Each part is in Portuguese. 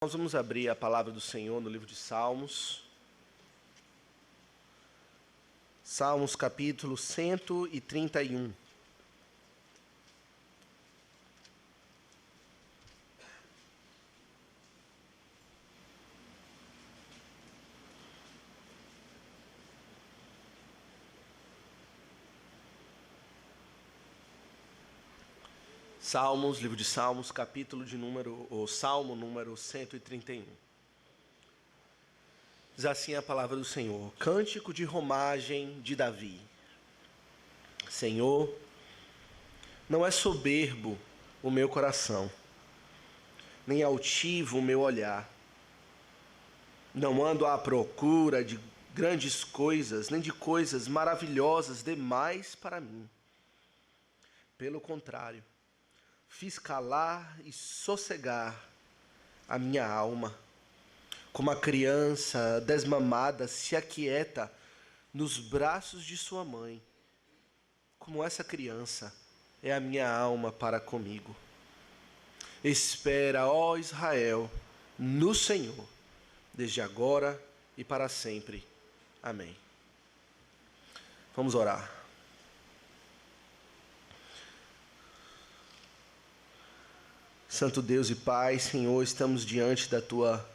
Nós vamos abrir a palavra do Senhor no livro de Salmos. Salmos capítulo 131. Salmos, livro de Salmos, Salmo número 131. Diz assim a palavra do Senhor: Cântico de romagem de Davi. Senhor, não é soberbo o meu coração, nem altivo o meu olhar. Não ando à procura de grandes coisas, nem de coisas maravilhosas demais para mim. Pelo contrário, fiz calar e sossegar a minha alma, como a criança desmamada se aquieta nos braços de sua mãe. Como essa criança é a minha alma para comigo. Espera, ó Israel, no Senhor, desde agora e para sempre. Amém. Vamos orar. Santo Deus e Pai, Senhor, estamos diante da Tua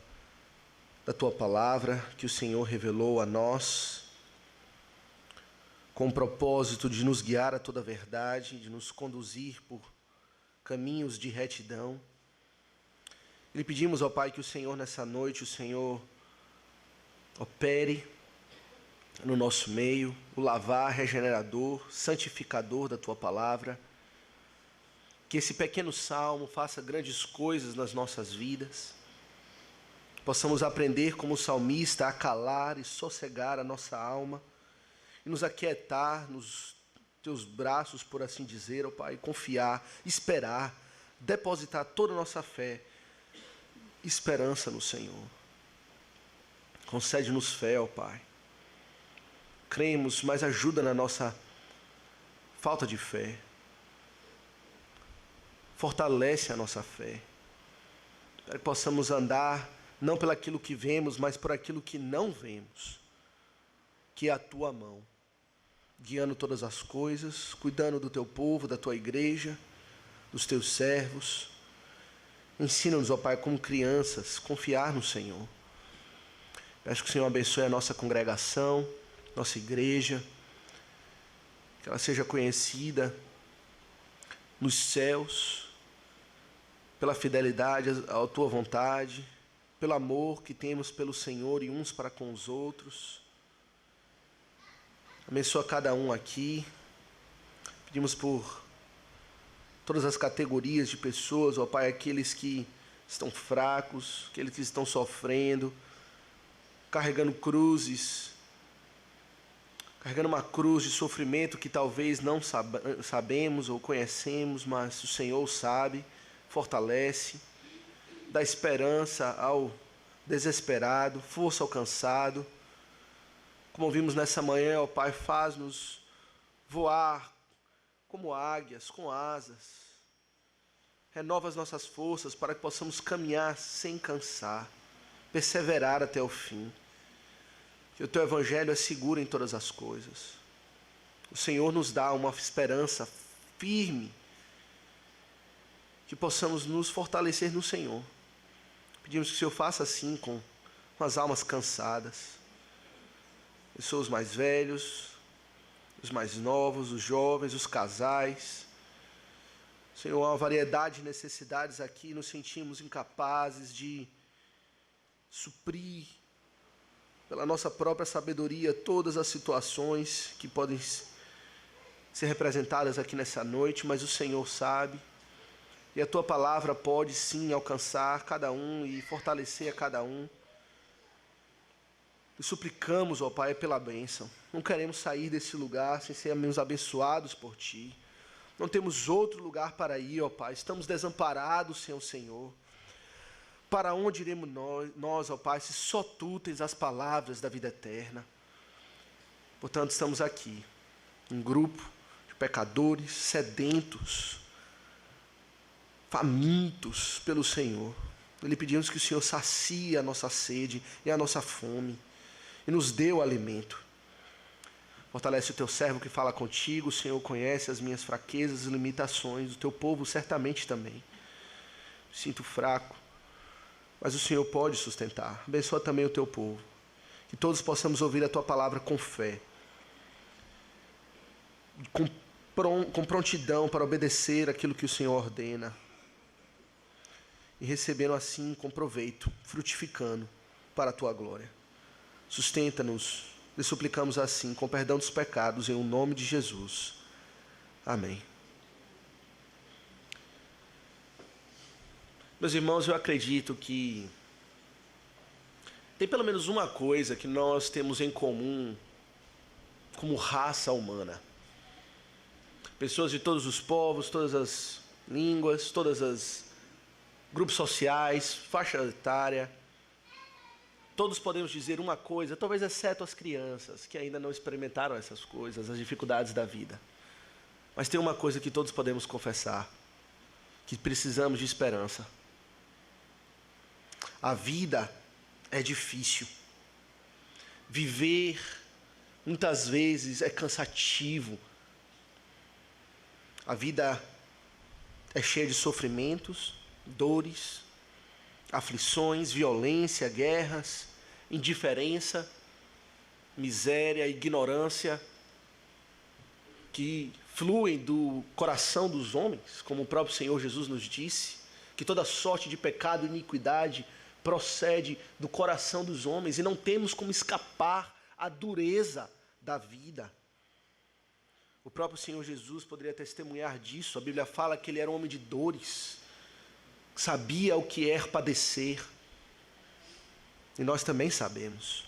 palavra que o Senhor revelou a nós, com o propósito de nos guiar a toda a verdade, de nos conduzir por caminhos de retidão. E lhe pedimos, ó Pai, que o Senhor nessa noite, o Senhor opere no nosso meio, o lavar regenerador, santificador da Tua palavra. Que esse pequeno salmo faça grandes coisas nas nossas vidas. Possamos aprender como salmista a calar e sossegar a nossa alma e nos aquietar nos Teus braços, por assim dizer, ó Pai, confiar, esperar, depositar toda a nossa fé, esperança no Senhor. Concede-nos fé, ó Pai. Cremos, mas ajuda na nossa falta de fé. Fortalece a nossa fé, para que possamos andar não pelo aquilo que vemos, mas por aquilo que não vemos, que é a Tua mão, guiando todas as coisas, cuidando do Teu povo, da Tua igreja, dos Teus servos. Ensina-nos, ó Pai, como crianças, confiar no Senhor. Peço que o Senhor abençoe a nossa congregação, nossa igreja, que ela seja conhecida nos céus, pela fidelidade à Tua vontade, pelo amor que temos pelo Senhor e uns para com os outros. Abençoa cada um aqui. Pedimos por todas as categorias de pessoas, ó Pai, aqueles que estão fracos, aqueles que estão sofrendo, carregando cruzes, carregando uma cruz de sofrimento que talvez não sabemos ou conhecemos, mas o Senhor sabe. Fortalece, dá esperança ao desesperado, força ao cansado. Como vimos nessa manhã, ó Pai, faz-nos voar como águias, com asas. Renova as nossas forças para que possamos caminhar sem cansar, perseverar até o fim. Que o Teu Evangelho é seguro em todas as coisas. O Senhor nos dá uma esperança firme, que possamos nos fortalecer no Senhor. Pedimos que o Senhor faça assim com as almas cansadas. Pessoas mais velhos, os mais novos, os jovens, os casais. Senhor, há uma variedade de necessidades aqui, nos sentimos incapazes de suprir pela nossa própria sabedoria todas as situações que podem ser representadas aqui nessa noite, mas o Senhor sabe. E a Tua palavra pode sim alcançar cada um e fortalecer a cada um. E suplicamos, ó Pai, pela bênção. Não queremos sair desse lugar sem sermos abençoados por Ti. Não temos outro lugar para ir, ó Pai. Estamos desamparados sem o Senhor. Para onde iremos nós, ó Pai, se só Tu tens as palavras da vida eterna? Portanto, estamos aqui, um grupo de pecadores sedentos, famintos pelo Senhor. Lhe pedimos que o Senhor sacie a nossa sede e a nossa fome e nos dê o alimento. Fortalece o teu servo que fala contigo. O Senhor conhece as minhas fraquezas e limitações. O teu povo certamente também. Me sinto fraco, mas o Senhor pode sustentar. Abençoa também o teu povo. Que todos possamos ouvir a tua palavra com fé, com prontidão para obedecer aquilo que o Senhor ordena. E recebendo assim com proveito, frutificando para a tua glória. Sustenta-nos, lhe suplicamos assim, com perdão dos pecados, em o nome de Jesus. Amém. Meus irmãos, eu acredito que tem pelo menos uma coisa que nós temos em comum como raça humana. Pessoas de todos os povos, todas as línguas, todas as grupos sociais, faixa etária, todos podemos dizer uma coisa, talvez exceto as crianças, que ainda não experimentaram essas coisas, as dificuldades da vida. Mas tem uma coisa que todos podemos confessar, que precisamos de esperança. A vida é difícil. Viver, muitas vezes, é cansativo. A vida é cheia de sofrimentos, dores, aflições, violência, guerras, indiferença, miséria, ignorância, que fluem do coração dos homens, como o próprio Senhor Jesus nos disse, que toda sorte de pecado e iniquidade procede do coração dos homens, e não temos como escapar à dureza da vida. O próprio Senhor Jesus poderia testemunhar disso. A Bíblia fala que ele era um homem de dores, sabia o que é padecer. E nós também sabemos.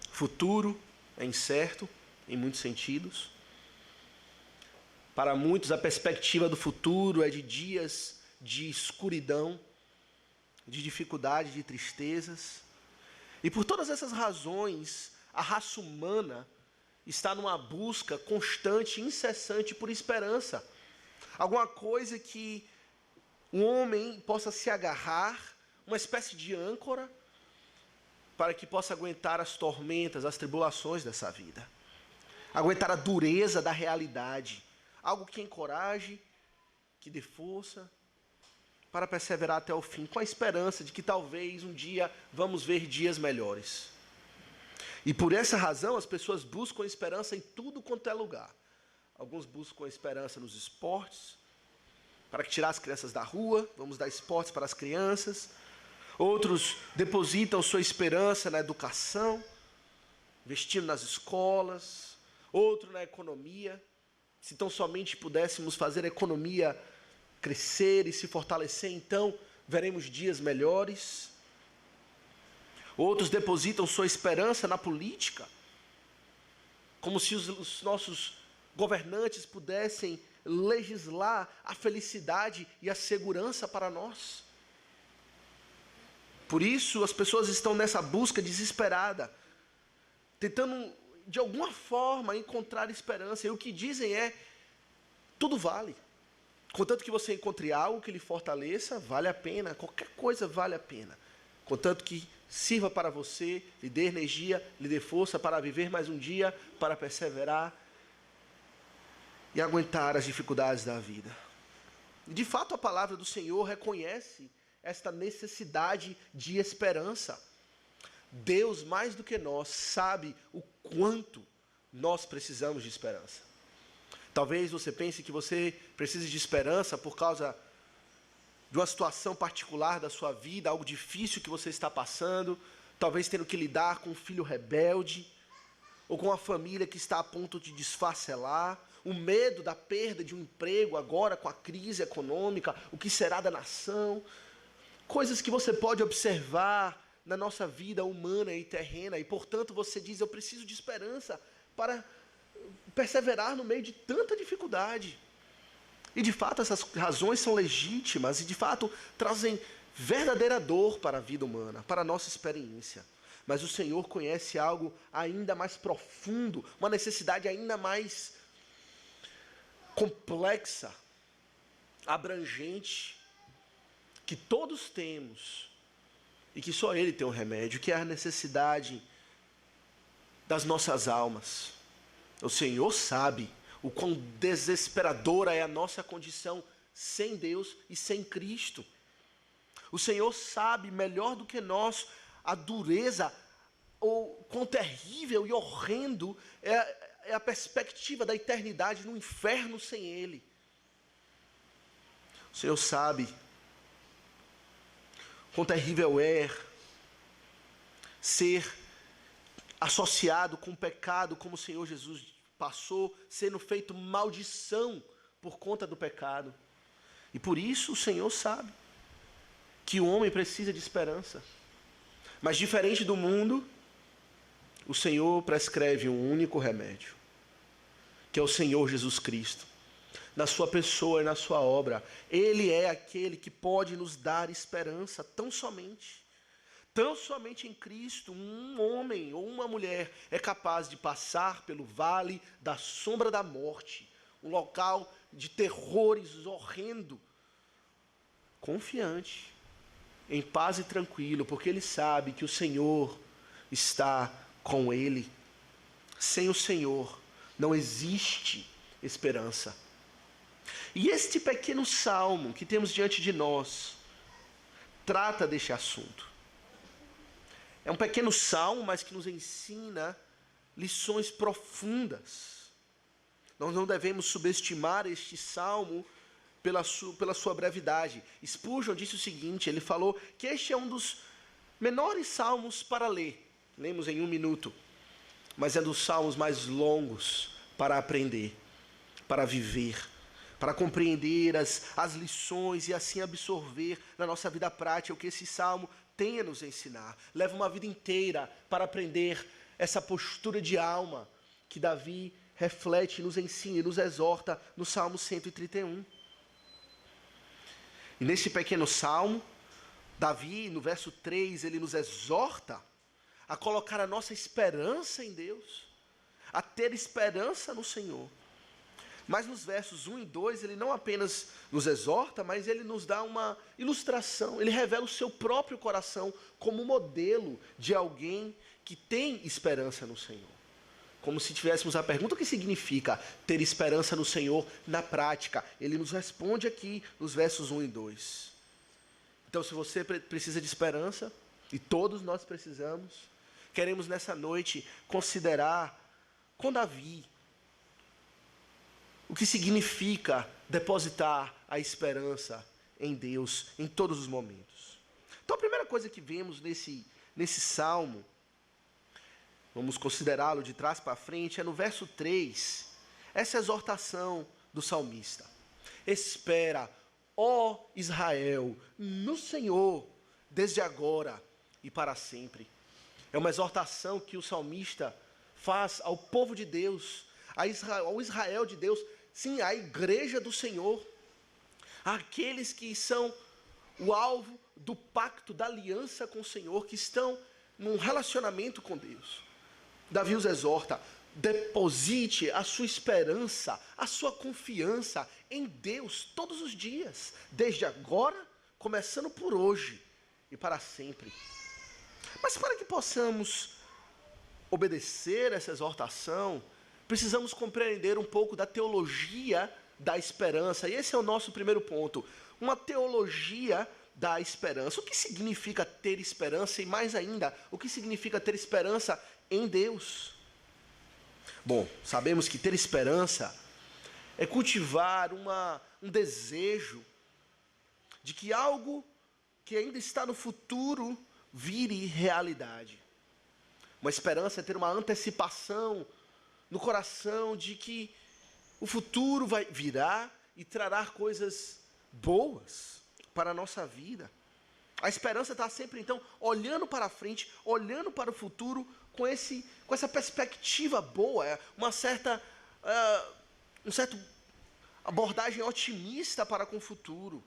O futuro é incerto, em muitos sentidos. Para muitos, a perspectiva do futuro é de dias de escuridão, de dificuldade, de tristezas. E por todas essas razões, a raça humana está numa busca constante, incessante por esperança. Alguma coisa que um homem possa se agarrar, uma espécie de âncora, para que possa aguentar as tormentas, as tribulações dessa vida. Aguentar a dureza da realidade. Algo que encoraje, que dê força, para perseverar até o fim, com a esperança de que talvez um dia vamos ver dias melhores. E por essa razão as pessoas buscam esperança em tudo quanto é lugar. Alguns buscam esperança nos esportes, para tirar as crianças da rua, vamos dar esportes para as crianças. Outros depositam sua esperança na educação, investindo nas escolas. Outro na economia. Se tão somente pudéssemos fazer a economia crescer e se fortalecer, então veremos dias melhores. Outros depositam sua esperança na política, como se os nossos governantes pudessem legislar a felicidade e a segurança para nós. Por isso as pessoas estão nessa busca desesperada, tentando de alguma forma encontrar esperança. E o que dizem é: tudo vale. Contanto que você encontre algo que lhe fortaleça, vale a pena. Qualquer coisa vale a pena. Contanto que sirva para você, lhe dê energia, lhe dê força para viver mais um dia, para perseverar e aguentar as dificuldades da vida. E de fato a palavra do Senhor reconhece esta necessidade de esperança. Deus, mais do que nós, sabe o quanto nós precisamos de esperança. Talvez você pense que você precise de esperança por causa de uma situação particular da sua vida, algo difícil que você está passando, talvez tendo que lidar com um filho rebelde, ou com uma família que está a ponto de desfacelar, o medo da perda de um emprego agora com a crise econômica, o que será da nação, coisas que você pode observar na nossa vida humana e terrena, e portanto você diz: eu preciso de esperança para perseverar no meio de tanta dificuldade. E de fato essas razões são legítimas e de fato trazem verdadeira dor para a vida humana, para a nossa experiência. Mas o Senhor conhece algo ainda mais profundo, uma necessidade ainda mais complexa, abrangente, que todos temos e que só Ele tem um remédio, que é a necessidade das nossas almas. O Senhor sabe o quão desesperadora é a nossa condição sem Deus e sem Cristo. O Senhor sabe melhor do que nós a dureza, ou quão terrível e horrendo é a perspectiva da eternidade no inferno sem Ele. O Senhor sabe quão terrível é ser associado com o pecado, como o Senhor Jesus passou, sendo feito maldição por conta do pecado. E por isso o Senhor sabe que o homem precisa de esperança. Mas diferente do mundo, o Senhor prescreve um único remédio, que é o Senhor Jesus Cristo. Na sua pessoa e na sua obra, Ele é aquele que pode nos dar esperança, tão somente em Cristo, um homem ou uma mulher é capaz de passar pelo vale da sombra da morte, um local de terrores horrendo, confiante, em paz e tranquilo, porque ele sabe que o Senhor está com ele. Sem o Senhor não existe esperança. E este pequeno salmo que temos diante de nós trata deste assunto. É um pequeno salmo, mas que nos ensina lições profundas. Nós não devemos subestimar este salmo pela sua brevidade. Spurgeon disse o seguinte, ele falou que este é um dos menores salmos para ler. Lemos em 1 minuto. Mas é dos salmos mais longos para aprender, para viver, para compreender as lições e assim absorver na nossa vida prática o que esse salmo tem a nos ensinar. Leva uma vida inteira para aprender essa postura de alma que Davi reflete, nos ensina e nos exorta no Salmo 131. E nesse pequeno salmo, Davi, no verso 3, ele nos exorta a colocar a nossa esperança em Deus, a ter esperança no Senhor. Mas nos versos 1 e 2, ele não apenas nos exorta, mas ele nos dá uma ilustração, ele revela o seu próprio coração como modelo de alguém que tem esperança no Senhor. Como se tivéssemos a pergunta: o que significa ter esperança no Senhor na prática? Ele nos responde aqui nos versos 1 e 2. Então, se você precisa de esperança, e todos nós precisamos, queremos nessa noite considerar com Davi o que significa depositar a esperança em Deus em todos os momentos. Então, a primeira coisa que vemos nesse salmo, vamos considerá-lo de trás para frente, é no verso 3, essa exortação do salmista. Espera, ó Israel, no Senhor, desde agora e para sempre. É uma exortação que o salmista faz ao povo de Deus, ao Israel de Deus, sim, à igreja do Senhor, àqueles que são o alvo do pacto, da aliança com o Senhor, que estão num relacionamento com Deus. Davi os exorta: deposite a sua esperança, a sua confiança em Deus todos os dias, desde agora, começando por hoje e para sempre. Mas para que possamos obedecer essa exortação, precisamos compreender um pouco da teologia da esperança. E esse é o nosso primeiro ponto, uma teologia da esperança. O que significa ter esperança e, mais ainda, o que significa ter esperança em Deus? Bom, sabemos que ter esperança é cultivar um desejo de que algo que ainda está no futuro vire realidade. Uma esperança é ter uma antecipação no coração de que o futuro virá e trará coisas boas para a nossa vida. A esperança está sempre, então, olhando para frente, olhando para o futuro com essa perspectiva boa, uma certa abordagem otimista para com o futuro,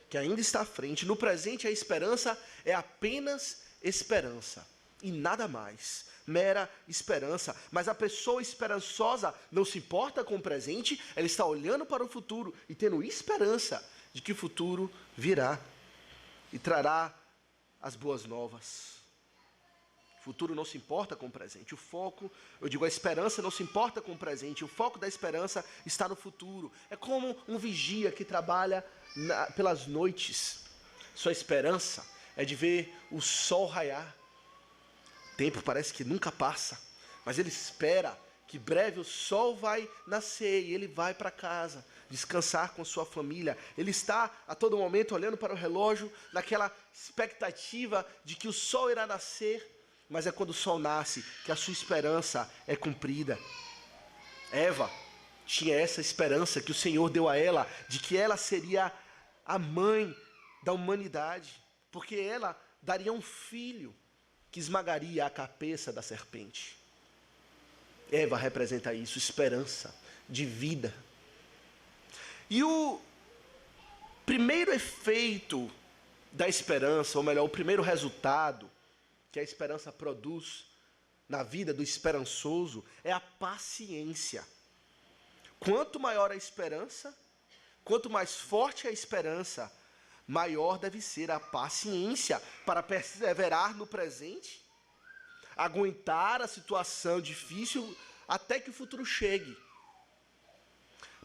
que ainda está à frente. No presente, a esperança é apenas esperança e nada mais, mera esperança. Mas a pessoa esperançosa não se importa com o presente, ela está olhando para o futuro e tendo esperança de que o futuro virá. e trará as boas novas. O futuro não se importa com o presente. O foco, a esperança não se importa com o presente. O foco da esperança está no futuro. É como um vigia que trabalha pelas noites. Sua esperança é de ver o sol raiar. O tempo parece que nunca passa, mas ele espera que breve o sol vai nascer e ele vai para casa, descansar com sua família. Ele está a todo momento olhando para o relógio, naquela expectativa de que o sol irá nascer, mas é quando o sol nasce que a sua esperança é cumprida. Eva tinha essa esperança que o Senhor deu a ela, de que ela seria a mãe da humanidade, porque ela daria um filho que esmagaria a cabeça da serpente. Eva representa isso, esperança de vida. E o primeiro efeito da esperança, ou melhor, o primeiro resultado que a esperança produz na vida do esperançoso é a paciência. Quanto maior a esperança, quanto mais forte a esperança, maior deve ser a paciência para perseverar no presente, aguentar a situação difícil até que o futuro chegue.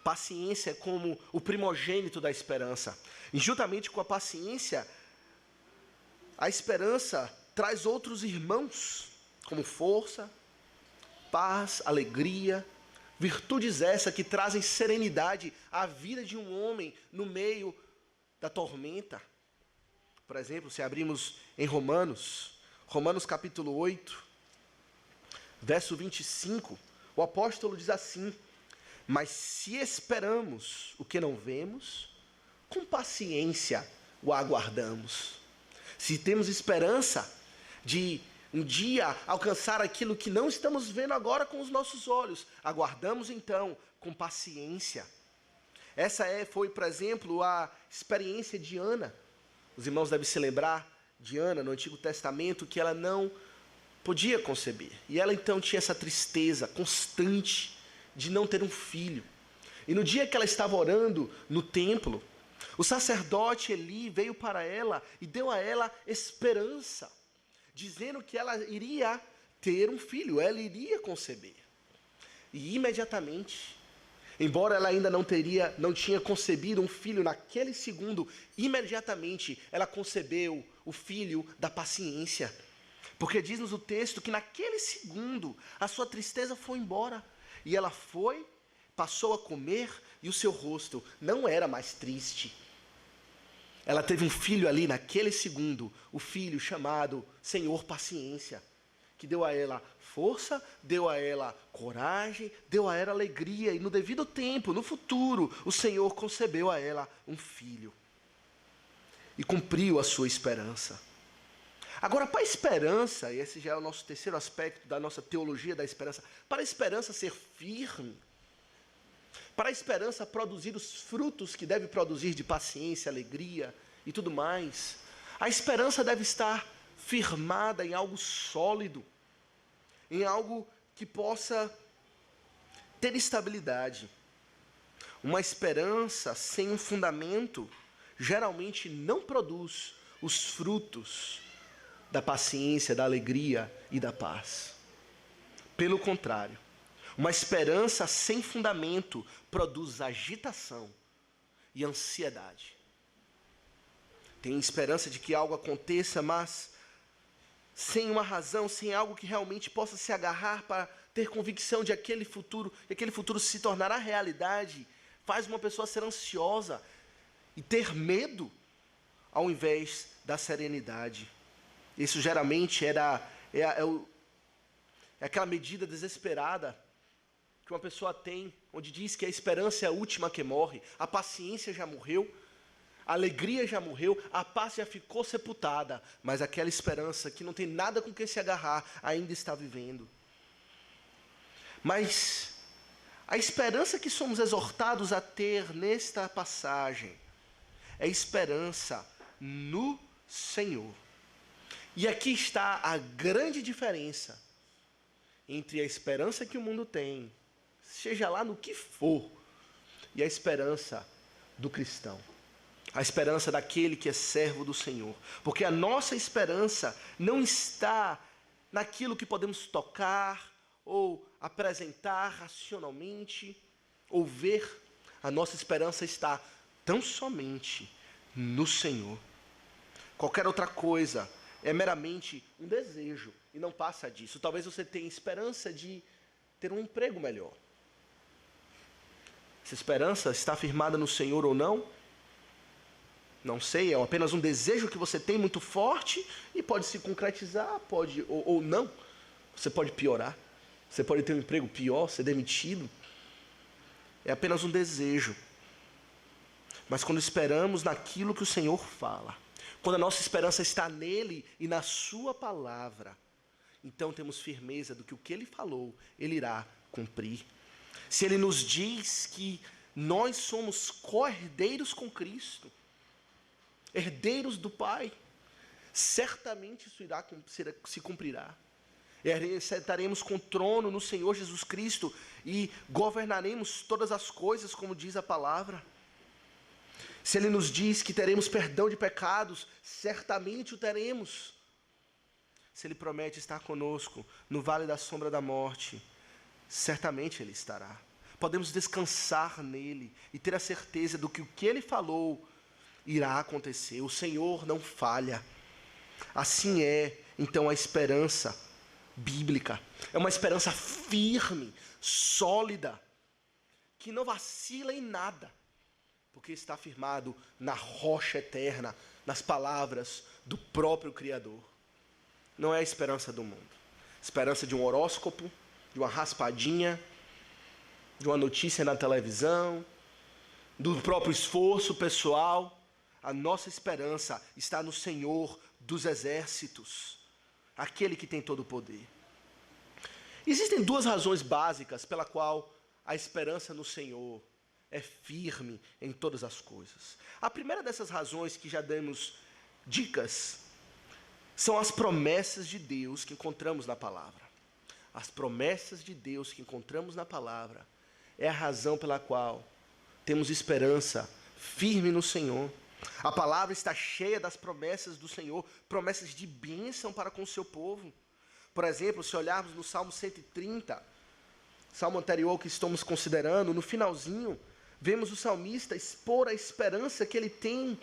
Paciência é como o primogênito da esperança. E juntamente com a paciência, a esperança traz outros irmãos, como força, paz, alegria, virtudes essas que trazem serenidade à vida de um homem no meio da tormenta. Por exemplo, se abrimos em Romanos capítulo 8, verso 25, o apóstolo diz assim: mas se esperamos o que não vemos, com paciência o aguardamos. Se temos esperança de um dia alcançar aquilo que não estamos vendo agora com os nossos olhos, aguardamos então com paciência. Essa foi, por exemplo, a experiência de Ana. Os irmãos devem se lembrar de Ana no Antigo Testamento, que ela não podia conceber. E ela então tinha essa tristeza constante de não ter um filho. E no dia que ela estava orando no templo, o sacerdote Eli veio para ela e deu a ela esperança, dizendo que ela iria ter um filho, ela iria conceber. E imediatamente, embora ela ainda não tinha concebido um filho naquele segundo, imediatamente ela concebeu o filho da paciência. Porque diz-nos o texto que naquele segundo a sua tristeza foi embora. E ela passou a comer e o seu rosto não era mais triste. Ela teve um filho ali naquele segundo, o filho chamado Senhor Paciência, que deu a ela força, deu a ela coragem, deu a ela alegria, e no devido tempo, no futuro, o Senhor concebeu a ela um filho. E cumpriu a sua esperança. Agora, para a esperança, e esse já é o nosso terceiro aspecto da nossa teologia da esperança, para a esperança ser firme, para a esperança produzir os frutos que deve produzir de paciência, alegria e tudo mais, a esperança deve estar firmada em algo sólido, em algo que possa ter estabilidade. Uma esperança sem um fundamento geralmente não produz os frutos da paciência, da alegria e da paz. Pelo contrário, uma esperança sem fundamento produz agitação e ansiedade. Tem esperança de que algo aconteça, mas sem uma razão, sem algo que realmente possa se agarrar para ter convicção de aquele futuro, que aquele futuro se tornará realidade, faz uma pessoa ser ansiosa e ter medo, ao invés da serenidade. Isso geralmente é aquela medida desesperada que uma pessoa tem, onde diz que a esperança é a última que morre, a paciência já morreu, a alegria já morreu, a paz já ficou sepultada, mas aquela esperança que não tem nada com que se agarrar ainda está vivendo. Mas a esperança que somos exortados a ter nesta passagem é esperança no Senhor. E aqui está a grande diferença entre a esperança que o mundo tem, seja lá no que for, e a esperança do cristão. A esperança daquele que é servo do Senhor. Porque a nossa esperança não está naquilo que podemos tocar, ou apresentar racionalmente, ou ver. A nossa esperança está tão somente no Senhor. Qualquer outra coisa é meramente um desejo e não passa disso. Talvez você tenha esperança de ter um emprego melhor. Essa esperança está firmada no Senhor ou não? Não sei, é apenas um desejo que você tem muito forte e pode se concretizar, pode ou não. Você pode piorar. Você pode ter um emprego pior, ser demitido. É apenas um desejo. Mas quando esperamos naquilo que o Senhor fala, quando a nossa esperança está nele e na sua palavra, então temos firmeza do que o que ele falou, ele irá cumprir. Se ele nos diz que nós somos co-herdeiros com Cristo, herdeiros do Pai, certamente isso irá se cumprirá. Sentaremos com o trono no Senhor Jesus Cristo e governaremos todas as coisas, como diz a palavra. Se ele nos diz que teremos perdão de pecados, certamente o teremos. Se ele promete estar conosco no vale da sombra da morte, certamente ele estará. Podemos descansar nele e ter a certeza do que o que ele falou irá acontecer. O Senhor não falha. Assim é, então, a esperança bíblica. É uma esperança firme, sólida, que não vacila em nada, porque está firmado na rocha eterna, nas palavras do próprio Criador. Não é a esperança do mundo. Esperança de um horóscopo, de uma raspadinha, de uma notícia na televisão, do próprio esforço pessoal. A nossa esperança está no Senhor dos exércitos, aquele que tem todo o poder. Existem duas razões básicas pela qual a esperança no Senhor é firme em todas as coisas. A primeira dessas razões, que já demos dicas, são as promessas de Deus que encontramos na palavra. As promessas de Deus que encontramos na palavra é a razão pela qual temos esperança firme no Senhor. A palavra está cheia das promessas do Senhor, promessas de bênção para com o seu povo. Por exemplo, se olharmos no Salmo 130, Salmo anterior que estamos considerando, no finalzinho, vemos o salmista expor a esperança que ele tem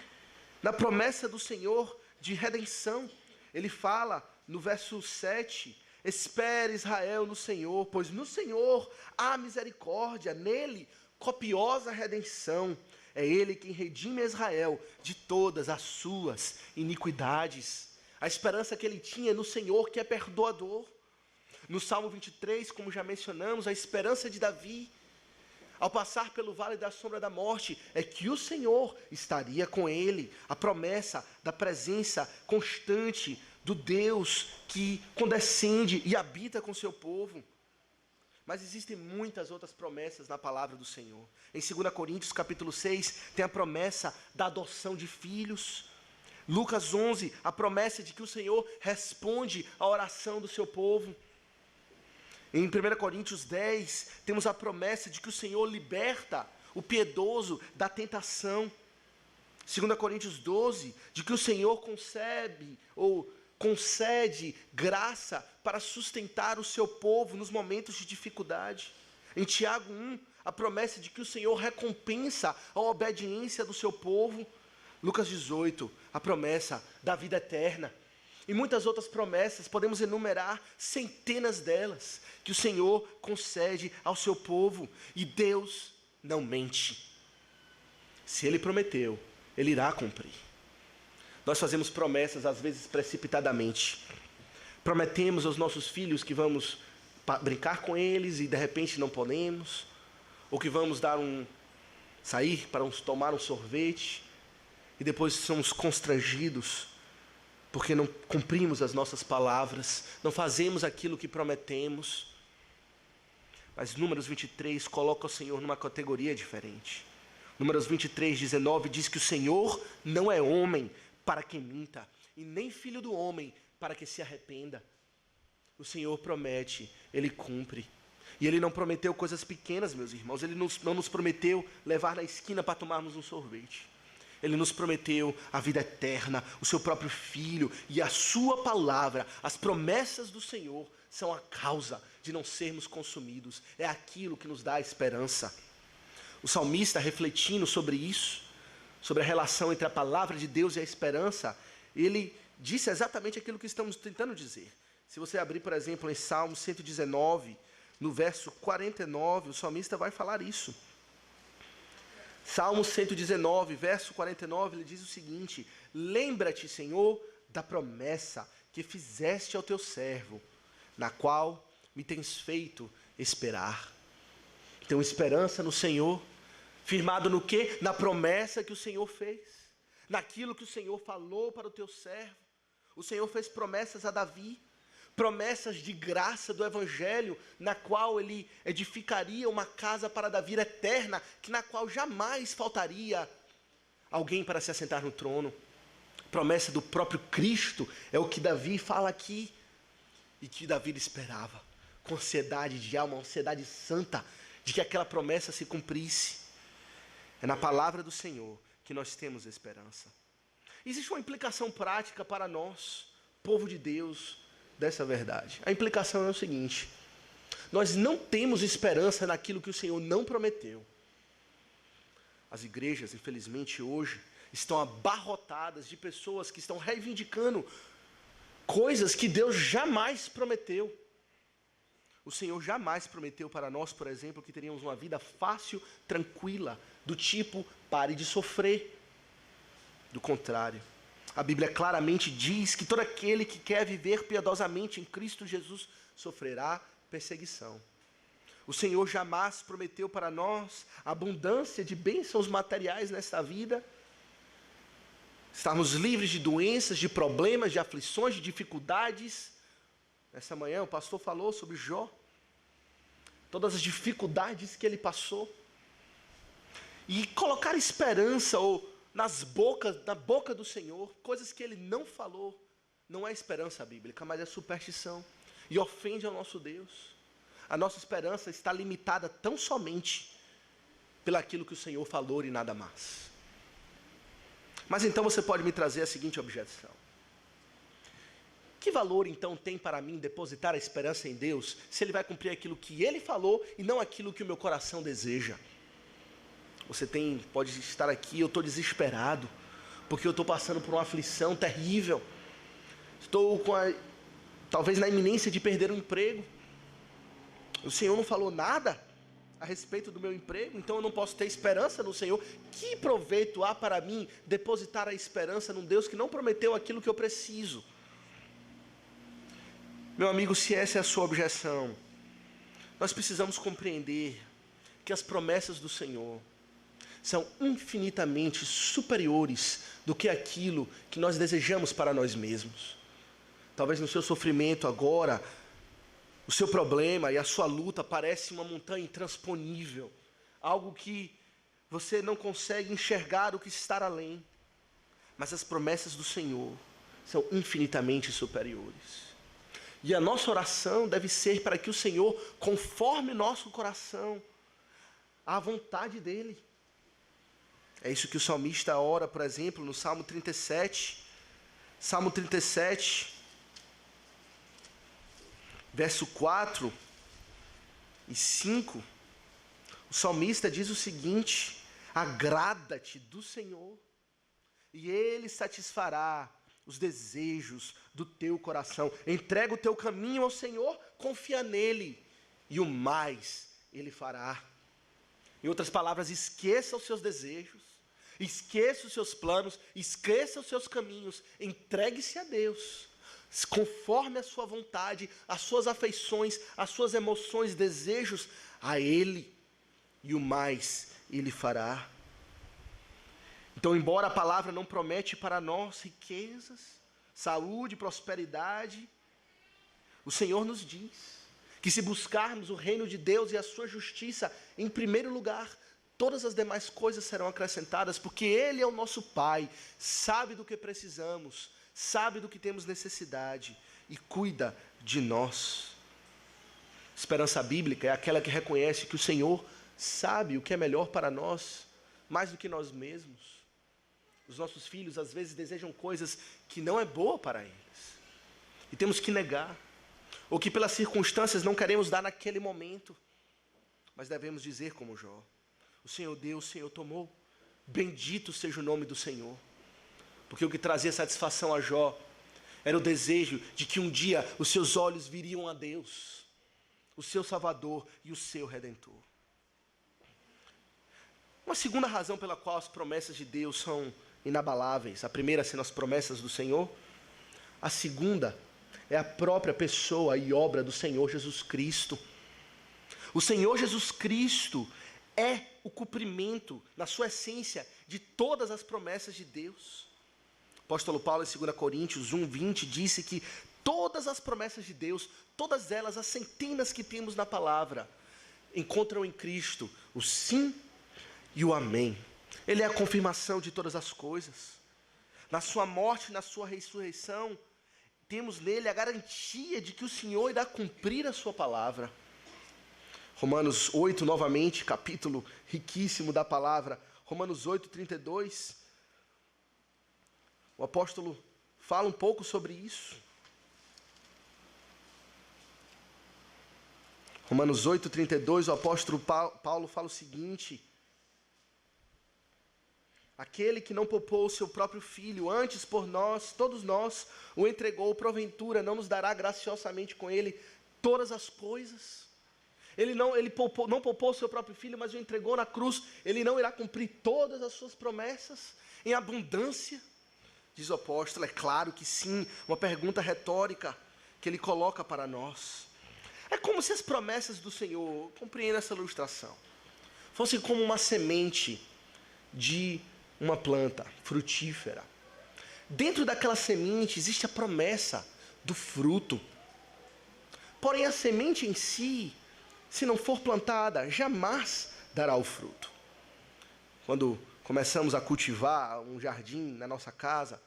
na promessa do Senhor de redenção. Ele fala no verso 7, espere Israel no Senhor, pois no Senhor há misericórdia, nele copiosa redenção. É ele quem redime Israel de todas as suas iniquidades. A esperança que ele tinha no Senhor, que é perdoador. No Salmo 23, como já mencionamos, a esperança de Davi, ao passar pelo vale da sombra da morte, é que o Senhor estaria com ele. A promessa da presença constante do Deus que condescende e habita com seu povo. Mas existem muitas outras promessas na palavra do Senhor. Em 2 Coríntios capítulo 6, tem a promessa da adoção de filhos. Lucas 11, a promessa de que o Senhor responde à oração do seu povo. Em 1 Coríntios 10, temos a promessa de que o Senhor liberta o piedoso da tentação. 2 Coríntios 12, de que o Senhor concede graça para sustentar o seu povo nos momentos de dificuldade. Em Tiago 1, a promessa de que o Senhor recompensa a obediência do seu povo. Lucas 18, a promessa da vida eterna. E muitas outras promessas, podemos enumerar centenas delas, que o Senhor concede ao seu povo. E Deus não mente. Se Ele prometeu, Ele irá cumprir. Nós fazemos promessas, às vezes precipitadamente. Prometemos aos nossos filhos que vamos brincar com eles e de repente não podemos. Ou que vamos sair para tomar um sorvete e depois somos constrangidos porque não cumprimos as nossas palavras, não fazemos aquilo que prometemos. Mas Números 23 coloca o Senhor numa categoria diferente. Números 23, 19 diz que o Senhor não é homem para que minta, e nem filho do homem para que se arrependa. O Senhor promete, Ele cumpre. E Ele não prometeu coisas pequenas, meus irmãos. Ele não nos prometeu levar na esquina para tomarmos um sorvete. Ele nos prometeu a vida eterna, o seu próprio Filho e a sua palavra. As promessas do Senhor são a causa de não sermos consumidos. É aquilo que nos dá a esperança. O salmista, refletindo sobre isso, sobre a relação entre a palavra de Deus e a esperança, ele disse exatamente aquilo que estamos tentando dizer. Se você abrir, por exemplo, em Salmo 119, no verso 49, o salmista vai falar isso. Salmo 119, verso 49, ele diz o seguinte: lembra-te, Senhor, da promessa que fizeste ao teu servo, na qual me tens feito esperar. Tenho esperança no Senhor, firmado no quê? Na promessa que o Senhor fez, naquilo que o Senhor falou para o teu servo. O Senhor fez promessas a Davi, promessas de graça do Evangelho, na qual ele edificaria uma casa para Davi eterna, na qual jamais faltaria alguém para se assentar no trono. Promessa do próprio Cristo, é o que Davi fala aqui, e que Davi esperava, com ansiedade de alma, uma ansiedade santa, de que aquela promessa se cumprisse. É na palavra do Senhor que nós temos esperança. Existe uma implicação prática para nós, povo de Deus, dessa verdade. A implicação é o seguinte: nós não temos esperança naquilo que o Senhor não prometeu. As igrejas, infelizmente, hoje, estão abarrotadas de pessoas que estão reivindicando coisas que Deus jamais prometeu. O Senhor jamais prometeu para nós, por exemplo, que teríamos uma vida fácil, tranquila, do tipo, pare de sofrer. Do contrário, a Bíblia claramente diz que todo aquele que quer viver piedosamente em Cristo Jesus sofrerá perseguição. O Senhor jamais prometeu para nós abundância de bênçãos materiais nesta vida, estarmos livres de doenças, de problemas, de aflições, de dificuldades. Nessa manhã o pastor falou sobre Jó, todas as dificuldades que ele passou, e colocar esperança na boca do Senhor, coisas que ele não falou, não é esperança bíblica, mas é superstição, e ofende ao nosso Deus. A nossa esperança está limitada tão somente pelaquilo que o Senhor falou e nada mais. Mas então você pode me trazer a seguinte objeção: que valor então tem para mim depositar a esperança em Deus, se Ele vai cumprir aquilo que Ele falou e não aquilo que o meu coração deseja? Você pode estar aqui: eu estou desesperado, porque eu estou passando por uma aflição terrível, estou talvez na iminência de perder o emprego. O Senhor não falou nada a respeito do meu emprego, então eu não posso ter esperança no Senhor. Que proveito há para mim depositar a esperança num Deus que não prometeu aquilo que eu preciso? Meu amigo, se essa é a sua objeção, nós precisamos compreender que as promessas do Senhor são infinitamente superiores do que aquilo que nós desejamos para nós mesmos. Talvez no seu sofrimento agora, o seu problema e a sua luta parece uma montanha intransponível, algo que você não consegue enxergar o que está além. Mas as promessas do Senhor são infinitamente superiores. E a nossa oração deve ser para que o Senhor conforme nosso coração à vontade dEle. É isso que o salmista ora, por exemplo, no Salmo 37. Salmo 37, verso 4 e 5. O salmista diz o seguinte: agrada-te do Senhor, e Ele satisfará os desejos do teu coração. Entrega o teu caminho ao Senhor, confia nele, e o mais Ele fará. Em outras palavras, esqueça os seus desejos, esqueça os seus planos, esqueça os seus caminhos, entregue-se a Deus, conforme a sua vontade, as suas afeições, as suas emoções, desejos, a Ele, e o mais Ele fará. Então, embora a palavra não promete para nós riquezas, saúde, prosperidade, o Senhor nos diz que se buscarmos o reino de Deus e a sua justiça em primeiro lugar, todas as demais coisas serão acrescentadas, porque Ele é o nosso Pai, sabe do que precisamos, sabe do que temos necessidade e cuida de nós. Esperança bíblica é aquela que reconhece que o Senhor sabe o que é melhor para nós, mais do que nós mesmos. Os nossos filhos às vezes desejam coisas que não é boa para eles. E temos que negar. Ou que pelas circunstâncias não queremos dar naquele momento. Mas devemos dizer como Jó: o Senhor deu, o Senhor tomou. Bendito seja o nome do Senhor. Porque o que trazia satisfação a Jó era o desejo de que um dia os seus olhos viriam a Deus, o seu Salvador e o seu Redentor. Uma segunda razão pela qual as promessas de Deus são inabaláveis, a primeira sendo as promessas do Senhor, a segunda é a própria pessoa e obra do Senhor Jesus Cristo. O Senhor Jesus Cristo é o cumprimento, na sua essência, de todas as promessas de Deus. O apóstolo Paulo, em 2 Coríntios 1:20, disse que todas as promessas de Deus, todas elas, as centenas que temos na palavra, encontram em Cristo o sim e o amém. Ele é a confirmação de todas as coisas. Na sua morte, na sua ressurreição, temos nele a garantia de que o Senhor irá cumprir a sua palavra. Romanos 8, novamente, capítulo riquíssimo da palavra. Romanos 8:32. O apóstolo fala um pouco sobre isso. Romanos 8:32, o apóstolo Paulo fala o seguinte: aquele que não poupou o seu próprio filho, antes por nós, todos nós, o entregou, porventura não nos dará graciosamente com ele todas as coisas? Ele não poupou o seu próprio filho, mas o entregou na cruz. Ele não irá cumprir todas as suas promessas em abundância? Diz o apóstolo: é claro que sim. Uma pergunta retórica que ele coloca para nós. É como se as promessas do Senhor, compreenda essa ilustração, fossem como uma semente de uma planta frutífera. Dentro daquela semente existe a promessa do fruto. Porém, a semente em si, se não for plantada, jamais dará o fruto. Quando começamos a cultivar um jardim na nossa casa,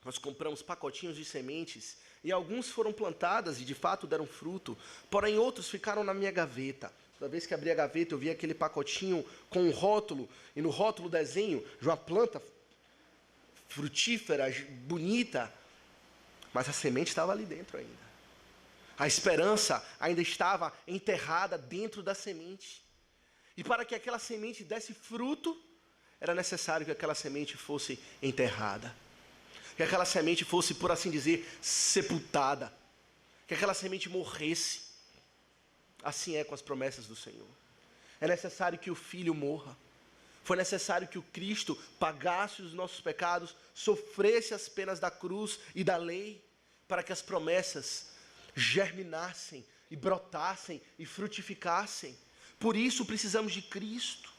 nós compramos pacotinhos de sementes e alguns foram plantadas e de fato deram fruto, porém outros ficaram na minha gaveta. Toda vez que abria a gaveta eu via aquele pacotinho com um rótulo, e no rótulo o desenho de uma planta frutífera, bonita, mas a semente estava ali dentro ainda. A esperança ainda estava enterrada dentro da semente. E para que aquela semente desse fruto, era necessário que aquela semente fosse enterrada. Que aquela semente fosse, por assim dizer, sepultada. Que aquela semente morresse. Assim é com as promessas do Senhor. É necessário que o Filho morra. Foi necessário que o Cristo pagasse os nossos pecados, sofresse as penas da cruz e da lei, para que as promessas germinassem e brotassem e frutificassem. Por isso precisamos de Cristo.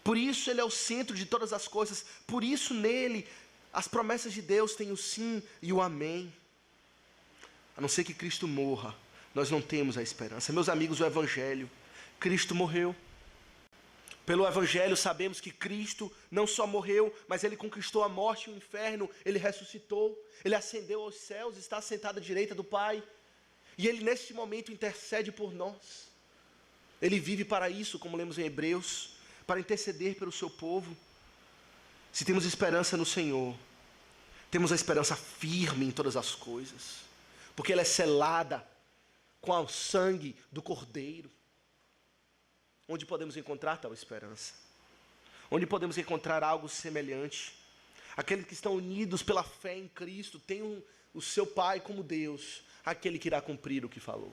Por isso Ele é o centro de todas as coisas. Por isso nele as promessas de Deus têm o sim e o amém. A não ser que Cristo morra, nós não temos a esperança. Meus amigos, o Evangelho, Cristo morreu. Pelo Evangelho sabemos que Cristo não só morreu, mas Ele conquistou a morte e o inferno. Ele ressuscitou, Ele ascendeu aos céus, está sentado à direita do Pai. E Ele neste momento intercede por nós. Ele vive para isso, como lemos em Hebreus, para interceder pelo seu povo. Se temos esperança no Senhor, temos a esperança firme em todas as coisas, porque ela é selada com o sangue do Cordeiro. Onde podemos encontrar tal esperança? Onde podemos encontrar algo semelhante? Aqueles que estão unidos pela fé em Cristo têm o seu Pai como Deus, aquele que irá cumprir o que falou,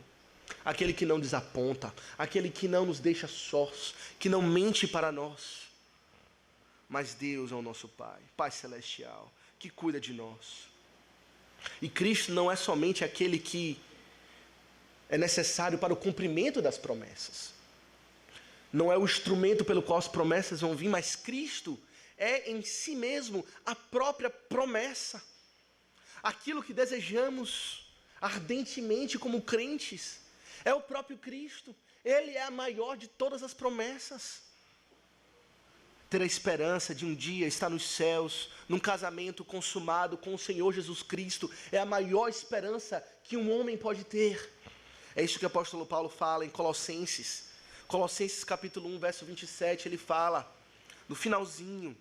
aquele que não desaponta, aquele que não nos deixa sós, que não mente para nós. Mas Deus é o nosso Pai, Pai Celestial, que cuida de nós. E Cristo não é somente aquele que é necessário para o cumprimento das promessas. Não é o instrumento pelo qual as promessas vão vir, mas Cristo é em si mesmo a própria promessa. Aquilo que desejamos ardentemente como crentes é o próprio Cristo. Ele é a maior de todas as promessas. Ter a esperança de um dia estar nos céus, num casamento consumado com o Senhor Jesus Cristo, é a maior esperança que um homem pode ter. É isso que o apóstolo Paulo fala em Colossenses capítulo 1, verso 27, ele fala, no finalzinho: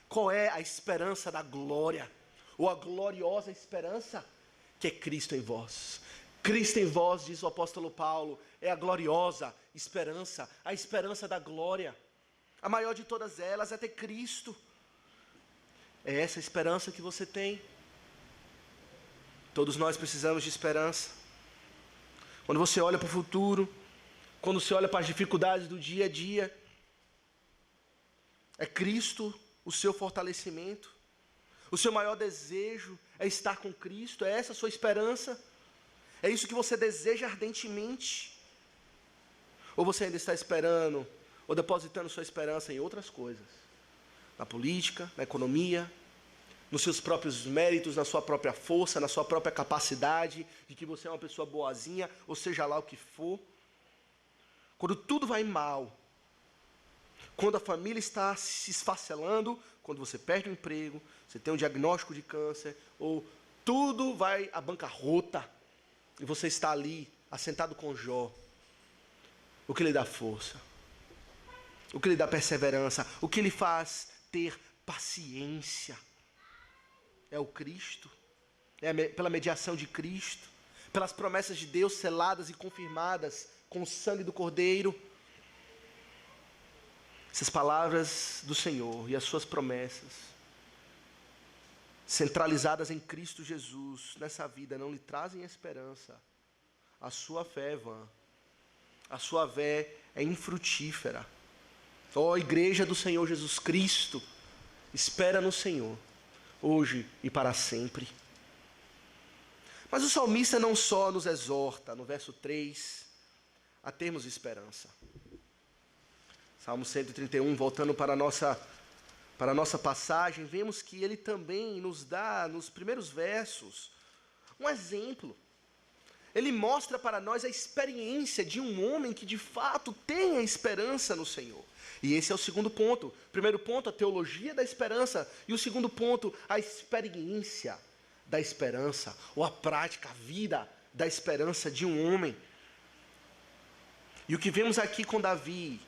Qual é a esperança da glória? Ou a gloriosa esperança? Que é Cristo em vós. Cristo em vós, diz o apóstolo Paulo, é a gloriosa esperança, a esperança da glória. A maior de todas elas é ter Cristo. É essa a esperança que você tem. Todos nós precisamos de esperança. Quando você olha para o futuro, quando você olha para as dificuldades do dia a dia, é Cristo o seu fortalecimento. O seu maior desejo é estar com Cristo. É essa a sua esperança? É isso que você deseja ardentemente? Ou você ainda está esperando, ou depositando sua esperança em outras coisas? Na política, na economia, nos seus próprios méritos, na sua própria força, na sua própria capacidade, de que você é uma pessoa boazinha, ou seja lá o que for. Quando tudo vai mal, quando a família está se esfacelando, quando você perde o emprego, você tem um diagnóstico de câncer, ou tudo vai à bancarrota, e você está ali, assentado com Jó, o que lhe dá força? O que lhe dá perseverança? O que lhe faz ter paciência? É o Cristo, pela mediação de Cristo, pelas promessas de Deus seladas e confirmadas com o sangue do Cordeiro. Essas palavras do Senhor e as suas promessas, centralizadas em Cristo Jesus, nessa vida, não lhe trazem esperança. A sua fé é vã, a sua fé é infrutífera. Ó igreja do Senhor Jesus Cristo, espera no Senhor, hoje e para sempre. Mas o salmista não só nos exorta, no verso 3, a termos esperança. Salmo 131, voltando para a nossa passagem, vemos que ele também nos dá, nos primeiros versos, um exemplo. Ele mostra para nós a experiência de um homem que de fato tem a esperança no Senhor. E esse é o segundo ponto. O primeiro ponto, a teologia da esperança. E o segundo ponto, a experiência da esperança, ou a prática, a vida da esperança de um homem. E o que vemos aqui com Davi,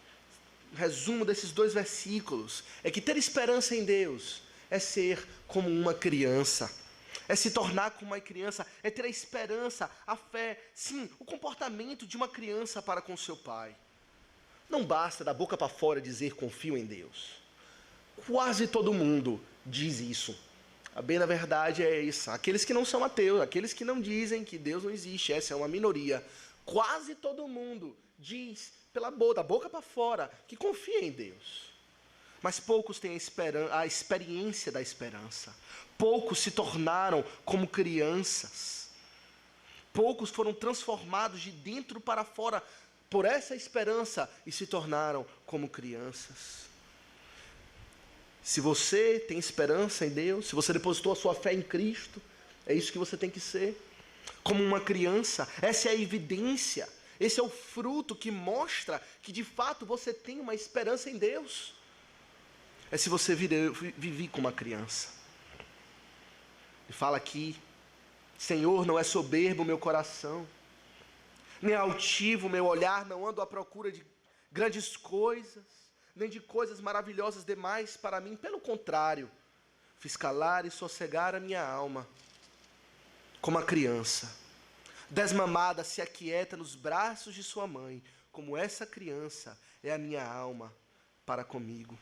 resumo desses dois versículos, é que ter esperança em Deus é ser como uma criança, é se tornar como uma criança, é ter a esperança, a fé, sim, o comportamento de uma criança para com seu pai. Não basta da boca para fora dizer confio em Deus. Quase todo mundo diz isso. A bem da verdade é isso. Aqueles que não são ateus, aqueles que não dizem que Deus não existe, essa é uma minoria. Quase todo mundo diz da boca para fora que confia em Deus. Mas poucos têm a experiência da esperança. Poucos se tornaram como crianças. Poucos foram transformados de dentro para fora por essa esperança e se tornaram como crianças. Se você tem esperança em Deus, se você depositou a sua fé em Cristo, é isso que você tem que ser. Como uma criança, essa é a evidência, esse é o fruto que mostra que de fato você tem uma esperança em Deus. É se você viver como uma criança. Ele fala aqui, Senhor, não é soberbo o meu coração, nem altivo o meu olhar, não ando à procura de grandes coisas, nem de coisas maravilhosas demais para mim. Pelo contrário, fiz calar e sossegar a minha alma, como a criança, desmamada, se aquieta nos braços de sua mãe, como essa criança é a minha alma para comigo.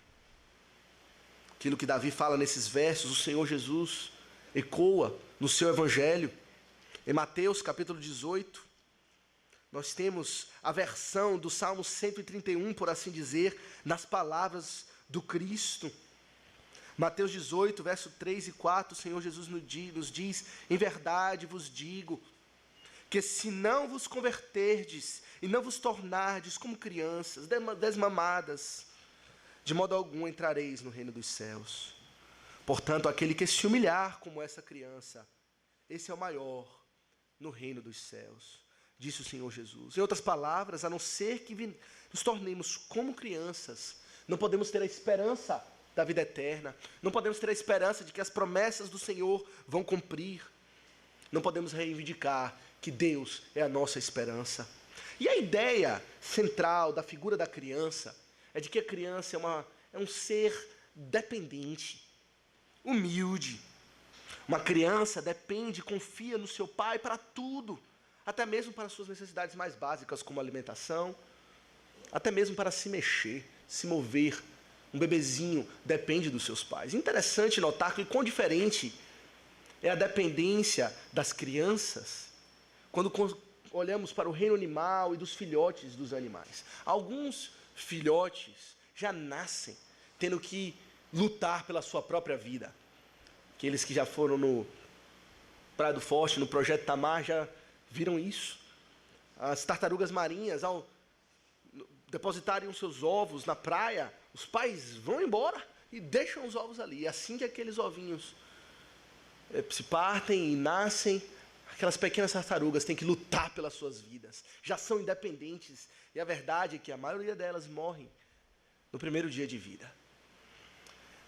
Aquilo que Davi fala nesses versos, o Senhor Jesus ecoa no seu evangelho. Em Mateus capítulo 18, nós temos a versão do Salmo 131, por assim dizer, nas palavras do Cristo. Mateus 18, verso 3 e 4, o Senhor Jesus nos diz, em verdade vos digo, que se não vos converterdes e não vos tornardes como crianças desmamadas, de modo algum entrareis no reino dos céus. Portanto, aquele que se humilhar como essa criança, esse é o maior no reino dos céus, disse o Senhor Jesus. Em outras palavras, a não ser que nos tornemos como crianças, não podemos ter a esperança da vida eterna, não podemos ter a esperança de que as promessas do Senhor vão cumprir, não podemos reivindicar que Deus é a nossa esperança. E a ideia central da figura da criança é de que a criança é um ser dependente. humilde. Uma criança depende, confia no seu pai para tudo, até mesmo para suas necessidades mais básicas, como alimentação, até mesmo para se mexer, se mover. Um bebezinho depende dos seus pais. Interessante notar que quão diferente é a dependência das crianças quando olhamos para o reino animal e dos filhotes dos animais. Alguns filhotes já nascem tendo que lutar pela sua própria vida. Aqueles que já foram no Praia do Forte, no Projeto Tamar, já viram isso. As tartarugas marinhas, ao depositarem os seus ovos na praia, os pais vão embora e deixam os ovos ali. E assim que aqueles ovinhos se partem e nascem, aquelas pequenas tartarugas têm que lutar pelas suas vidas. Já são independentes. E a verdade é que a maioria delas morrem no primeiro dia de vida.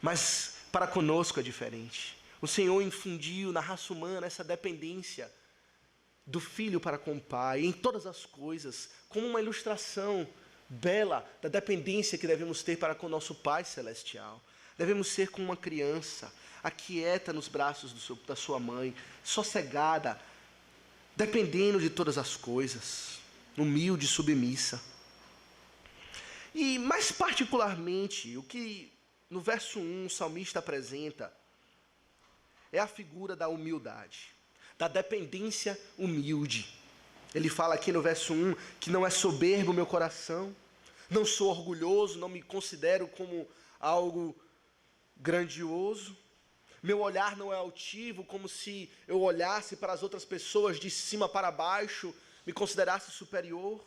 Mas para conosco é diferente. O Senhor infundiu na raça humana essa dependência do filho para com o pai, em todas as coisas, como uma ilustração bela da dependência que devemos ter para com o nosso Pai Celestial. Devemos ser como uma criança, aquieta nos braços da sua mãe, sossegada, dependendo de todas as coisas, humilde e submissa. E mais particularmente, o que no verso 1 o salmista apresenta é a figura da humildade, da dependência humilde. Ele fala aqui no verso 1 que não é soberbo o meu coração, não sou orgulhoso, não me considero como algo grandioso, meu olhar não é altivo, como se eu olhasse para as outras pessoas de cima para baixo, me considerasse superior,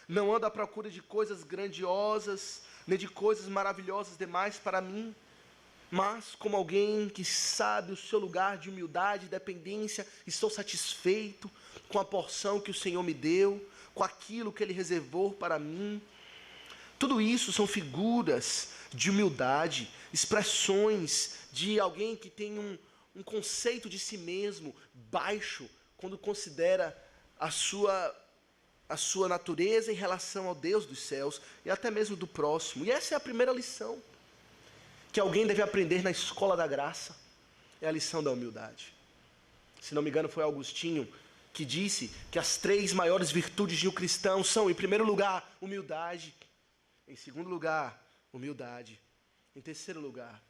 não ando à procura de coisas grandiosas, nem de coisas maravilhosas demais para mim, mas como alguém que sabe o seu lugar de humildade e dependência, estou satisfeito com a porção que o Senhor me deu, com aquilo que Ele reservou para mim. Tudo isso são figuras de humildade, expressões de alguém que tem um conceito de si mesmo baixo, quando considera a sua natureza em relação ao Deus dos céus e até mesmo do próximo. E essa é a primeira lição que alguém deve aprender na escola da graça, é a lição da humildade. Se não me engano, foi Agostinho que disse que as 3 maiores virtudes de um cristão são, em primeiro lugar, humildade, em segundo lugar, humildade, em terceiro lugar,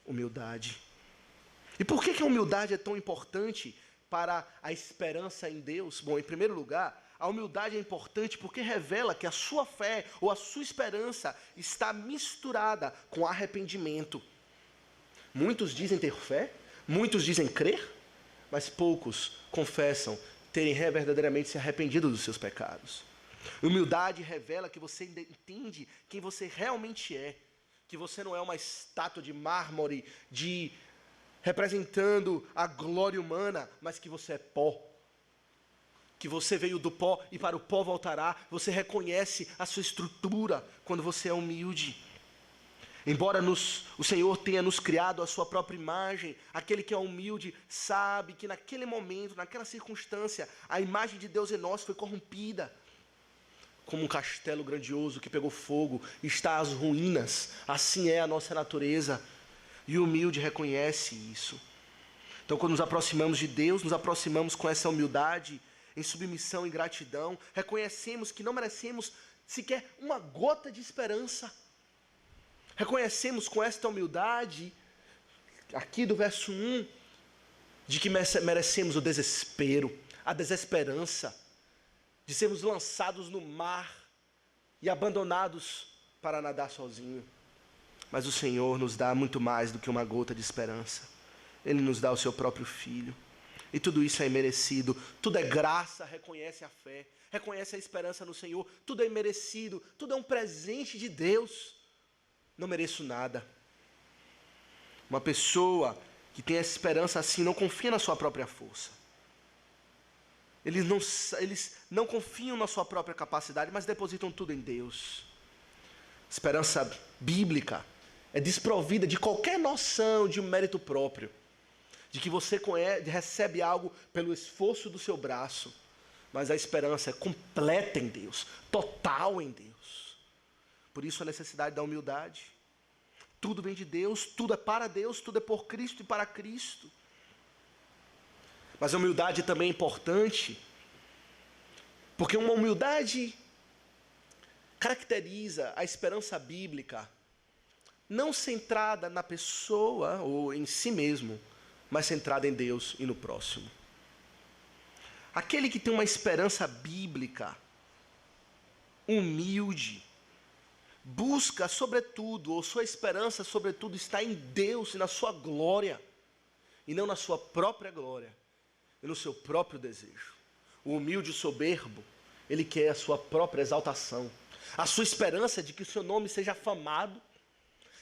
humildade. E por que a humildade é tão importante para a esperança em Deus? Bom, em primeiro lugar, a humildade é importante porque revela que a sua fé ou a sua esperança está misturada com arrependimento. Muitos dizem ter fé, muitos dizem crer, mas poucos confessam terem verdadeiramente se arrependido dos seus pecados. Humildade revela que você entende quem você realmente é, que você não é uma estátua de mármore representando a glória humana, mas que você é pó. Que você veio do pó e para o pó voltará. Você reconhece a sua estrutura quando você é humilde. Embora o Senhor tenha nos criado a sua própria imagem, aquele que é humilde sabe que naquele momento, naquela circunstância, a imagem de Deus em nós foi corrompida. Como um castelo grandioso que pegou fogo e está às ruínas, assim é a nossa natureza. E o humilde reconhece isso. Então, quando nos aproximamos de Deus, nos aproximamos com essa humildade, em submissão e gratidão, reconhecemos que não merecemos sequer uma gota de esperança. Reconhecemos com esta humildade, aqui do verso 1, de que merecemos o desespero, a desesperança, de sermos lançados no mar e abandonados para nadar sozinho. Mas o Senhor nos dá muito mais do que uma gota de esperança. Ele nos dá o seu próprio Filho. E tudo isso é imerecido, tudo é graça, reconhece a fé, reconhece a esperança no Senhor, tudo é imerecido, tudo é um presente de Deus. Não mereço nada. Uma pessoa que tem essa esperança assim não confia na sua própria força. Eles não confiam na sua própria capacidade, mas depositam tudo em Deus. Esperança bíblica é desprovida de qualquer noção de um mérito próprio, de que você recebe algo pelo esforço do seu braço, mas a esperança é completa em Deus, total em Deus. Por isso a necessidade da humildade. Tudo vem de Deus, tudo é para Deus, tudo é por Cristo e para Cristo. Mas a humildade também é importante, porque uma humildade caracteriza a esperança bíblica, não centrada na pessoa ou em si mesmo, mas centrada em Deus e no próximo. Aquele que tem uma esperança bíblica, humilde, busca sobretudo, ou sua esperança sobretudo está em Deus e na sua glória, e não na sua própria glória, e no seu próprio desejo. O humilde e soberbo, ele quer a sua própria exaltação. A sua esperança é de que o seu nome seja afamado,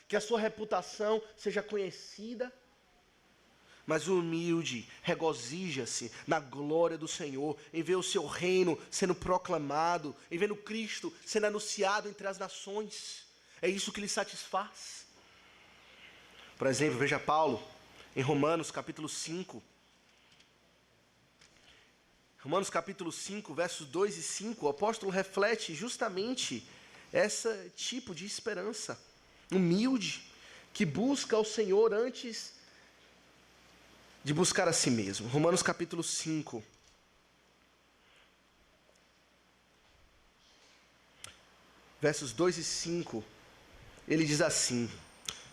que a sua reputação seja conhecida. Mas o humilde regozija-se na glória do Senhor, em ver o seu reino sendo proclamado, em ver o Cristo sendo anunciado entre as nações. É isso que lhe satisfaz. Por exemplo, veja Paulo em Romanos capítulo 5. Romanos capítulo 5, versos 2 e 5, o apóstolo reflete justamente esse tipo de esperança. Humilde, que busca o Senhor antes de buscar a si mesmo. Romanos capítulo 5. Versos 2 e 5. Ele diz assim: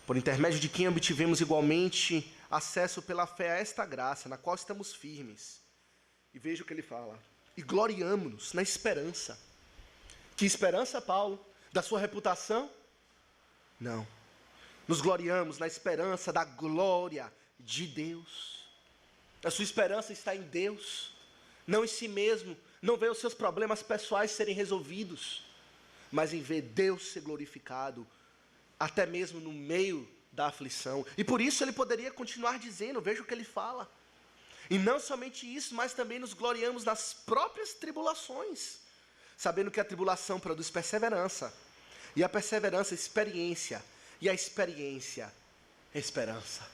por intermédio de quem obtivemos igualmente acesso pela fé a esta graça, na qual estamos firmes. E veja o que ele fala. E gloriamo-nos na esperança. Que esperança, Paulo? Da sua reputação? Não. Nos gloriamos na esperança da glória de Deus. A sua esperança está em Deus, não em si mesmo. Não ver os seus problemas pessoais serem resolvidos, mas em ver Deus ser glorificado, até mesmo no meio da aflição. E por isso ele poderia continuar dizendo, veja o que ele fala. E não somente isso, mas também nos gloriamos nas próprias tribulações, sabendo que a tribulação produz perseverança, e a perseverança, experiência, e a experiência, esperança.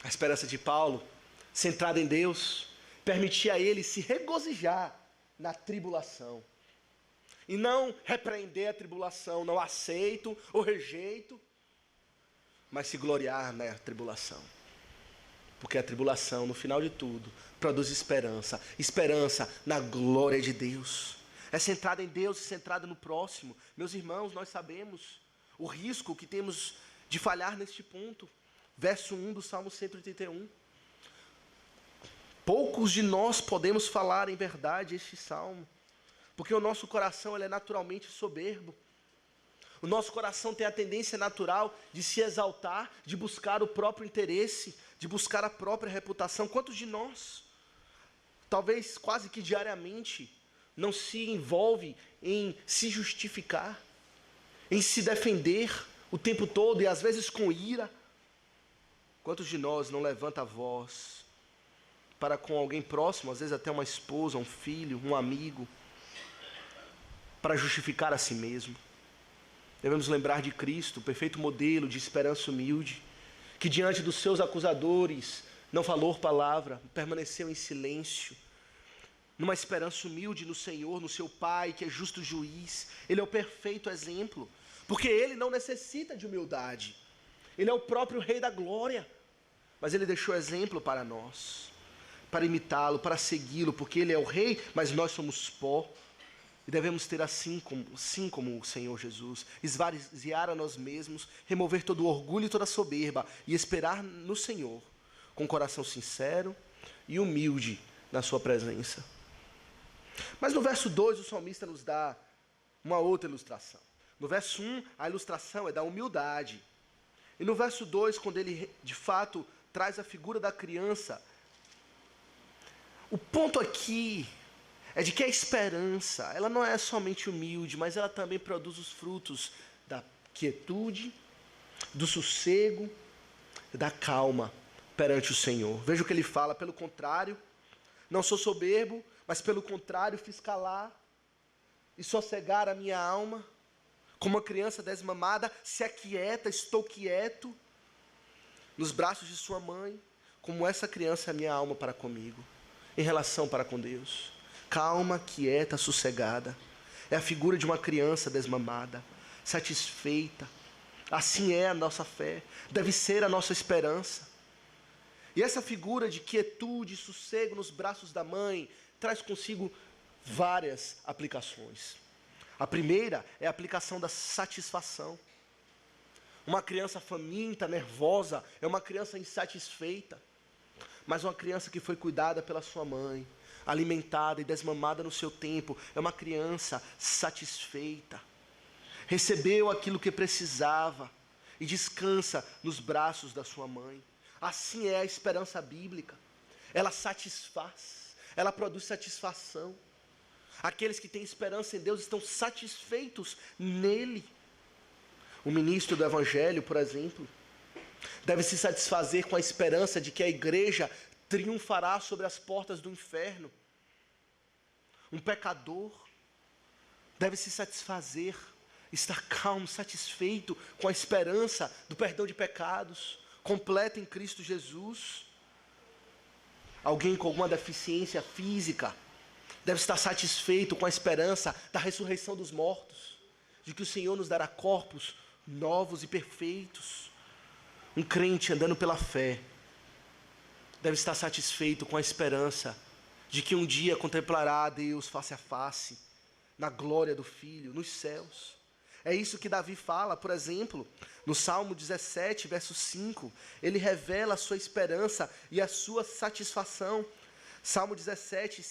A esperança de Paulo, centrada em Deus, permitia a ele se regozijar na tribulação. E não repreender a tribulação, não aceito ou rejeito, mas se gloriar na tribulação. Porque a tribulação, no final de tudo, produz esperança. Esperança na glória de Deus. É centrada em Deus e centrada no próximo. Meus irmãos, nós sabemos o risco que temos de falhar neste ponto. Verso 1 do Salmo 181. Poucos de nós podemos falar em verdade este salmo, porque o nosso coração ele é naturalmente soberbo. O nosso coração tem a tendência natural de se exaltar, de buscar o próprio interesse, de buscar a própria reputação. Quantos de nós, talvez quase que diariamente, não se envolve em se justificar, em se defender o tempo todo e às vezes com ira? Quantos de nós não levanta a voz para com alguém próximo, às vezes até uma esposa, um filho, um amigo, para justificar a si mesmo? Devemos lembrar de Cristo, o perfeito modelo de esperança humilde, que diante dos seus acusadores não falou palavra, permaneceu em silêncio, numa esperança humilde no Senhor, no seu Pai, que é justo juiz. Ele é o perfeito exemplo, porque ele não necessita de humildade. Ele é o próprio Rei da Glória, mas ele deixou exemplo para nós, para imitá-lo, para segui-lo, porque ele é o Rei, mas nós somos pó. E devemos ter assim como o Senhor Jesus, esvaziar a nós mesmos, remover todo o orgulho e toda a soberba, e esperar no Senhor, com um coração sincero e humilde na sua presença. Mas no verso 2 o salmista nos dá uma outra ilustração. No verso 1 a ilustração é da humildade. E no verso 2, quando ele de fato traz a figura da criança, o ponto aqui é de que a esperança, ela não é somente humilde, mas ela também produz os frutos da quietude, do sossego, da calma perante o Senhor. Veja o que ele fala: pelo contrário, não sou soberbo, mas pelo contrário fiz calar e sossegar a minha alma. Como uma criança desmamada se aquieta, estou quieto nos braços de sua mãe. Como essa criança é a minha alma para comigo, em relação para com Deus. Calma, quieta, sossegada. É a figura de uma criança desmamada, satisfeita, Assim é a nossa fé, deve ser a nossa esperança. E essa figura de quietude e sossego nos braços da mãe traz consigo várias aplicações. A primeira é a aplicação da satisfação. Uma criança faminta, nervosa, é uma criança insatisfeita. Mas uma criança que foi cuidada pela sua mãe, alimentada e desmamada no seu tempo, é uma criança satisfeita. Recebeu aquilo que precisava e descansa nos braços da sua mãe. Assim é a esperança bíblica. Ela satisfaz, ela produz satisfação. Aqueles que têm esperança em Deus estão satisfeitos nele. O ministro do Evangelho, por exemplo, deve se satisfazer com a esperança de que a igreja triunfará sobre as portas do inferno. Um pecador deve se satisfazer, estar calmo, satisfeito com a esperança do perdão de pecados, completa em Cristo Jesus. Alguém com alguma deficiência física deve estar satisfeito com a esperança da ressurreição dos mortos, de que o Senhor nos dará corpos novos e perfeitos. Um crente andando pela fé deve estar satisfeito com a esperança de que um dia contemplará a Deus face a face, na glória do Filho, nos céus. É isso que Davi fala, por exemplo, no Salmo 17, verso 5, ele revela a sua esperança e a sua satisfação. Salmo 17,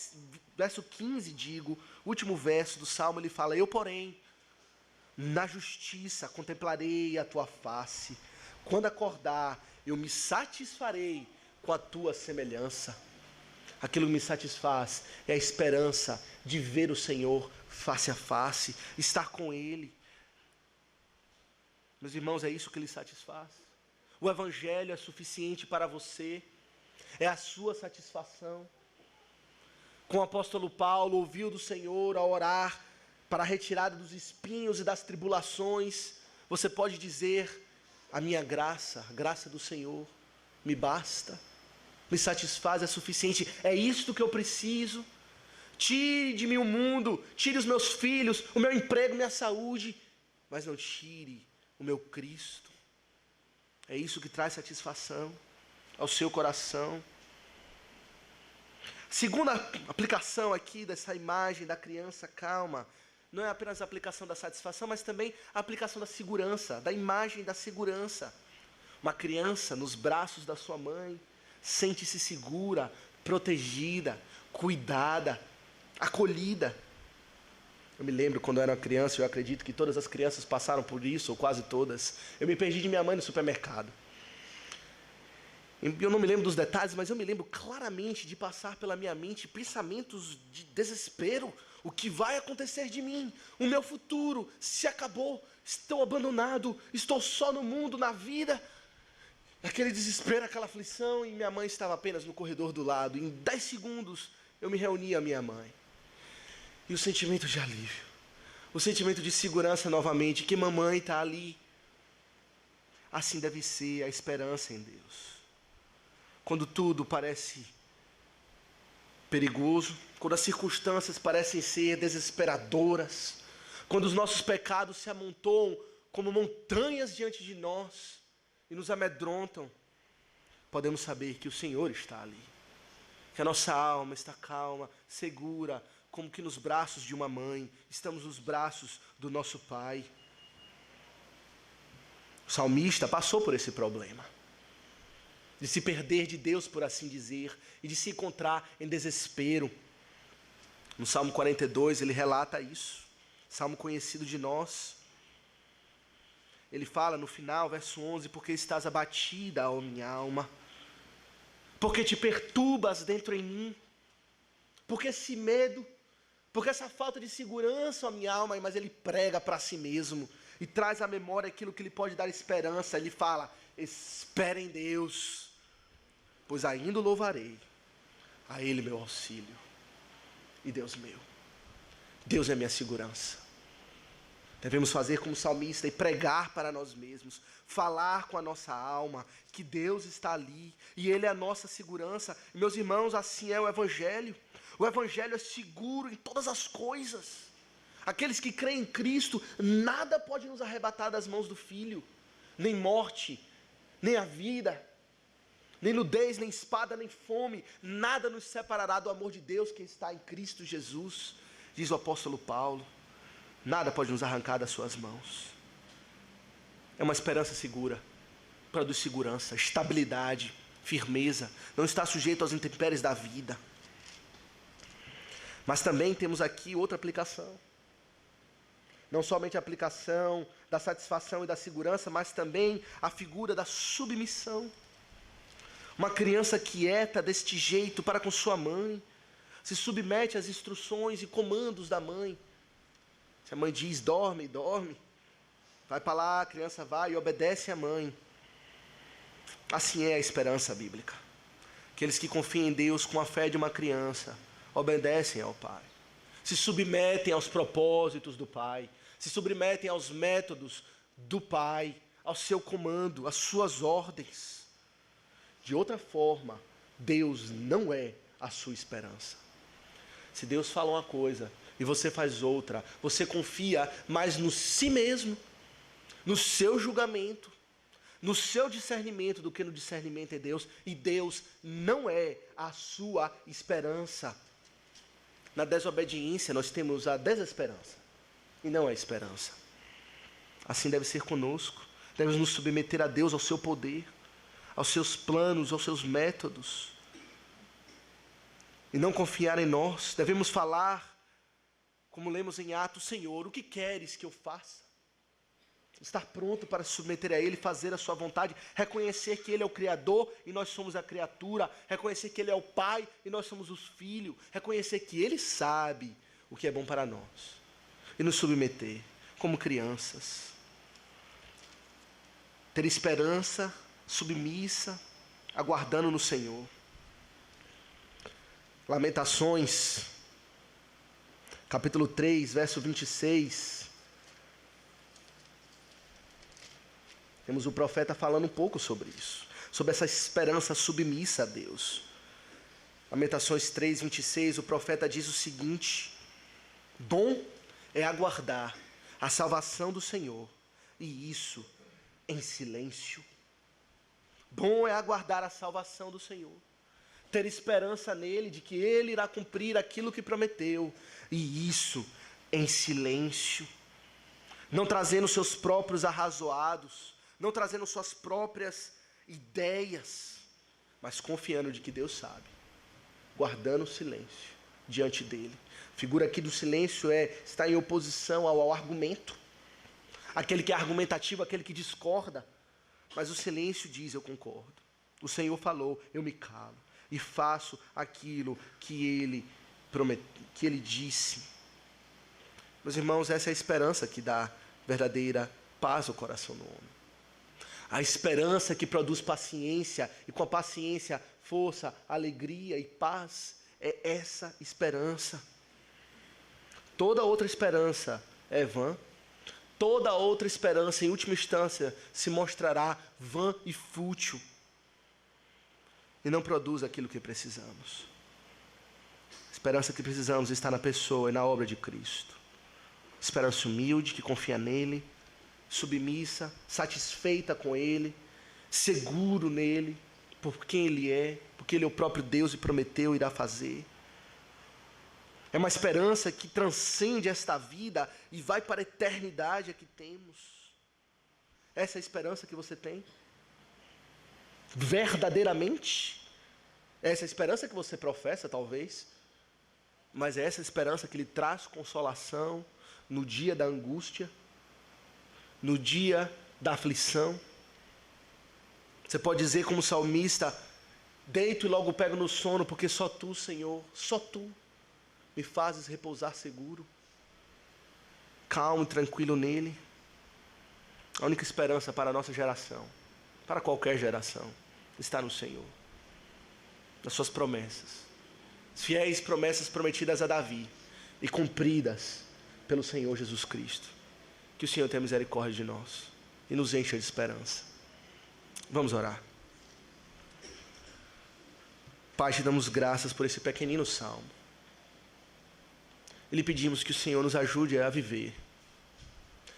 verso 15, último verso do Salmo, ele fala: eu, porém, na justiça contemplarei a tua face, quando acordar, eu me satisfarei com a tua semelhança. Aquilo que me satisfaz é a esperança de ver o Senhor face a face, estar com Ele. Meus irmãos, é isso que lhe satisfaz. O Evangelho é suficiente para você, é a sua satisfação. Como o apóstolo Paulo ouviu do Senhor a orar para a retirada dos espinhos e das tribulações, você pode dizer: a minha graça, a graça do Senhor, me basta, me satisfaz, é suficiente, é isto que eu preciso. Tire de mim o mundo, tire os meus filhos, o meu emprego, minha saúde, mas não tire o meu Cristo. É isso que traz satisfação ao seu coração. Segunda aplicação aqui dessa imagem da criança calma, não é apenas a aplicação da satisfação, mas também a aplicação da segurança, da imagem da segurança. Uma criança nos braços da sua mãe sente-se segura, protegida, cuidada, acolhida. Eu me lembro quando eu era uma criança, eu acredito que todas as crianças passaram por isso, ou quase todas. Eu me perdi de minha mãe no supermercado. Eu não me lembro dos detalhes, mas eu me lembro claramente de passar pela minha mente pensamentos de desespero. O que vai acontecer de mim? O meu futuro se acabou. Estou abandonado. Estou só no mundo, na vida. Aquele desespero, aquela aflição. E minha mãe estava apenas no corredor do lado. Em 10 segundos eu me reuni à minha mãe. E o sentimento de alívio. O sentimento de segurança novamente. Que mamãe está ali. Assim deve ser a esperança em Deus. Quando tudo parece perigoso, quando as circunstâncias parecem ser desesperadoras, quando os nossos pecados se amontoam como montanhas diante de nós e nos amedrontam, podemos saber que o Senhor está ali, que a nossa alma está calma, segura, como que nos braços de uma mãe, estamos nos braços do nosso Pai. O salmista passou por esse problema, de se perder de Deus, por assim dizer, e de se encontrar em desespero. No Salmo 42, ele relata isso, salmo conhecido de nós. Ele fala no final, verso 11, porque estás abatida, ó minha alma, porque te perturbas dentro em mim, porque esse medo, porque essa falta de segurança, ó minha alma, mas ele prega para si mesmo, e traz à memória aquilo que lhe pode dar esperança. Ele fala: espera em Deus, pois ainda o louvarei, a Ele meu auxílio, e Deus meu. Deus é minha segurança. Devemos fazer como salmista e pregar para nós mesmos, falar com a nossa alma, que Deus está ali, e Ele é a nossa segurança. E, meus irmãos, assim é o Evangelho. O Evangelho é seguro em todas as coisas. Aqueles que creem em Cristo, nada pode nos arrebatar das mãos do Filho. nem morte, nem a vida, nem nudez, nem espada, nem fome, nada nos separará do amor de Deus que está em Cristo Jesus, diz o apóstolo Paulo. Nada pode nos arrancar das suas mãos. É uma esperança segura, produz segurança, estabilidade, firmeza, não está sujeito aos intempéries da vida. Mas também temos aqui outra aplicação. Não somente a aplicação da satisfação e da segurança, mas também a figura da submissão. Uma criança quieta deste jeito para com sua mãe, se submete às instruções e comandos da mãe. Se a mãe diz, dorme, dorme. Vai para lá, a criança vai e obedece à mãe. Assim é a esperança bíblica. Aqueles que confiam em Deus com a fé de uma criança, obedecem ao Pai. Se submetem aos propósitos do Pai. Se submetem aos métodos do Pai, ao seu comando, às suas ordens. De outra forma, Deus não é a sua esperança. Se Deus fala uma coisa e você faz outra, você confia mais no si mesmo, no seu julgamento, no seu discernimento do que no discernimento de Deus. E Deus não é a sua esperança. Na desobediência nós temos a desesperança e não a esperança. Assim deve ser conosco. Devemos nos submeter a Deus, ao seu poder, aos seus planos, aos seus métodos, e não confiar em nós. Devemos falar, como lemos em Atos: Senhor, o que queres que eu faça? Estar pronto para se submeter a Ele, fazer a sua vontade, reconhecer que Ele é o Criador e nós somos a criatura, reconhecer que Ele é o Pai e nós somos os filhos, reconhecer que Ele sabe o que é bom para nós e nos submeter como crianças. Ter esperança submissa, aguardando no Senhor. Lamentações, capítulo 3, verso 26. Temos o profeta falando um pouco sobre isso, sobre essa esperança submissa a Deus. Lamentações 3, 26, o profeta diz o seguinte: bom é aguardar a salvação do Senhor, e isso em silêncio. Bom é aguardar a salvação do Senhor, ter esperança nele, de que Ele irá cumprir aquilo que prometeu, e isso em silêncio, não trazendo seus próprios arrazoados, não trazendo suas próprias ideias, mas confiando de que Deus sabe, guardando o silêncio diante dele. A figura aqui do silêncio está em oposição ao argumento, aquele que é argumentativo, aquele que discorda, mas o silêncio diz: eu concordo. O Senhor falou, eu me calo e faço aquilo que Ele disse. Meus irmãos, essa é a esperança que dá verdadeira paz ao coração do homem. A esperança que produz paciência, e com a paciência, força, alegria e paz, é essa esperança. Toda outra esperança é vã. Toda outra esperança, em última instância, se mostrará vã e fútil, e não produz aquilo que precisamos. A esperança que precisamos está na pessoa e na obra de Cristo. Esperança humilde, que confia nele, submissa, satisfeita com ele, seguro nele, por quem ele é, porque ele é o próprio Deus e prometeu irá fazer. É uma esperança que transcende esta vida e vai para a eternidade a que temos. Essa é a esperança que você tem? Verdadeiramente? Essa é a esperança que você professa, talvez, mas é essa esperança que lhe traz consolação no dia da angústia, no dia da aflição. Você pode dizer como salmista: deito e logo pego no sono, porque só Tu, Senhor, só Tu me fazes repousar seguro, calmo e tranquilo nele. A única esperança para a nossa geração, para qualquer geração, está no Senhor, nas suas promessas, as fiéis promessas prometidas a Davi e cumpridas pelo Senhor Jesus Cristo. Que o Senhor tenha misericórdia de nós e nos encha de esperança. Vamos orar. Pai, te damos graças por esse pequenino salmo. E lhe pedimos que o Senhor nos ajude a viver.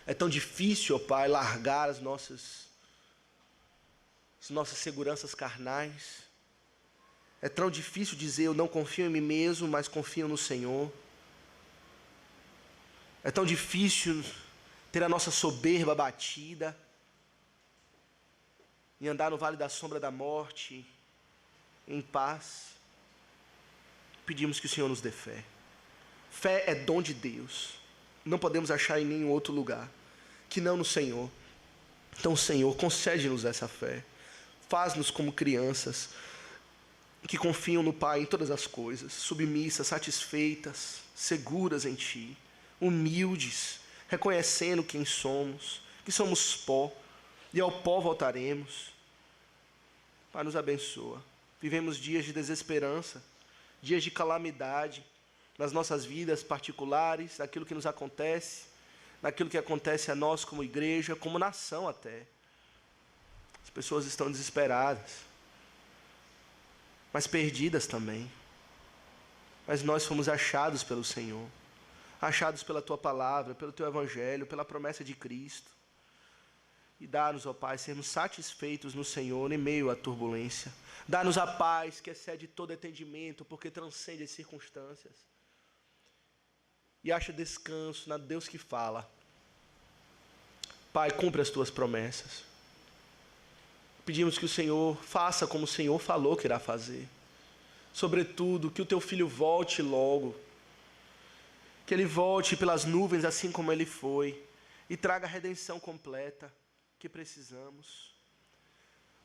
É tão difícil, ó Pai, largar as nossas as nossas seguranças carnais. É tão difícil dizer eu não confio em mim mesmo, mas confio no Senhor. É tão difícil ter a nossa soberba abatida e andar no vale da sombra da morte em paz. Pedimos que o Senhor nos dê fé. Fé é dom de Deus. Não podemos achar em nenhum outro lugar que não no Senhor. Então, Senhor, concede-nos essa fé. Faz-nos como crianças que confiam no Pai em todas as coisas, submissas, satisfeitas, seguras em Ti, humildes, reconhecendo quem somos, que somos pó, e ao pó voltaremos. Pai, nos abençoa. Vivemos dias de desesperança, dias de calamidade, nas nossas vidas particulares, naquilo que nos acontece, naquilo que acontece a nós como igreja, como nação até. As pessoas estão desesperadas, mas perdidas também. Mas nós fomos achados pelo Senhor, achados pela Tua palavra, pelo Teu Evangelho, pela promessa de Cristo. E dá-nos, ó Pai, sermos satisfeitos no Senhor em meio à turbulência. Dá-nos a paz que excede todo entendimento, porque transcende as circunstâncias. E acha descanso na Deus que fala. Pai, cumpre as Tuas promessas. Pedimos que o Senhor faça como o Senhor falou que irá fazer. Sobretudo, que o Teu Filho volte logo. Que Ele volte pelas nuvens assim como Ele foi. E traga a redenção completa que precisamos.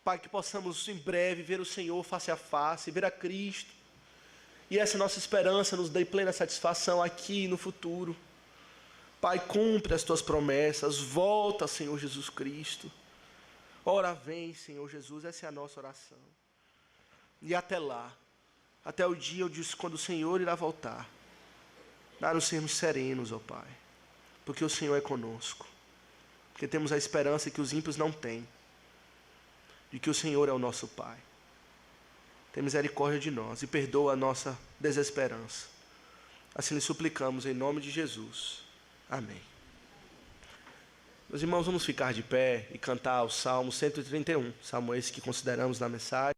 Pai, que possamos em breve ver o Senhor face a face, ver a Cristo. E essa nossa esperança nos dê plena satisfação aqui e no futuro. Pai, cumpre as Tuas promessas. Volta, Senhor Jesus Cristo. Ora vem, Senhor Jesus, essa é a nossa oração. E até lá, até o dia quando o Senhor irá voltar, dá-nos sermos serenos, ó Pai, porque o Senhor é conosco, porque temos a esperança que os ímpios não têm, de que o Senhor é o nosso Pai. Tem misericórdia de nós e perdoa a nossa desesperança. Assim lhe suplicamos em nome de Jesus. Amém. Meus irmãos, vamos ficar de pé e cantar o Salmo 131. Salmo esse que consideramos na mensagem.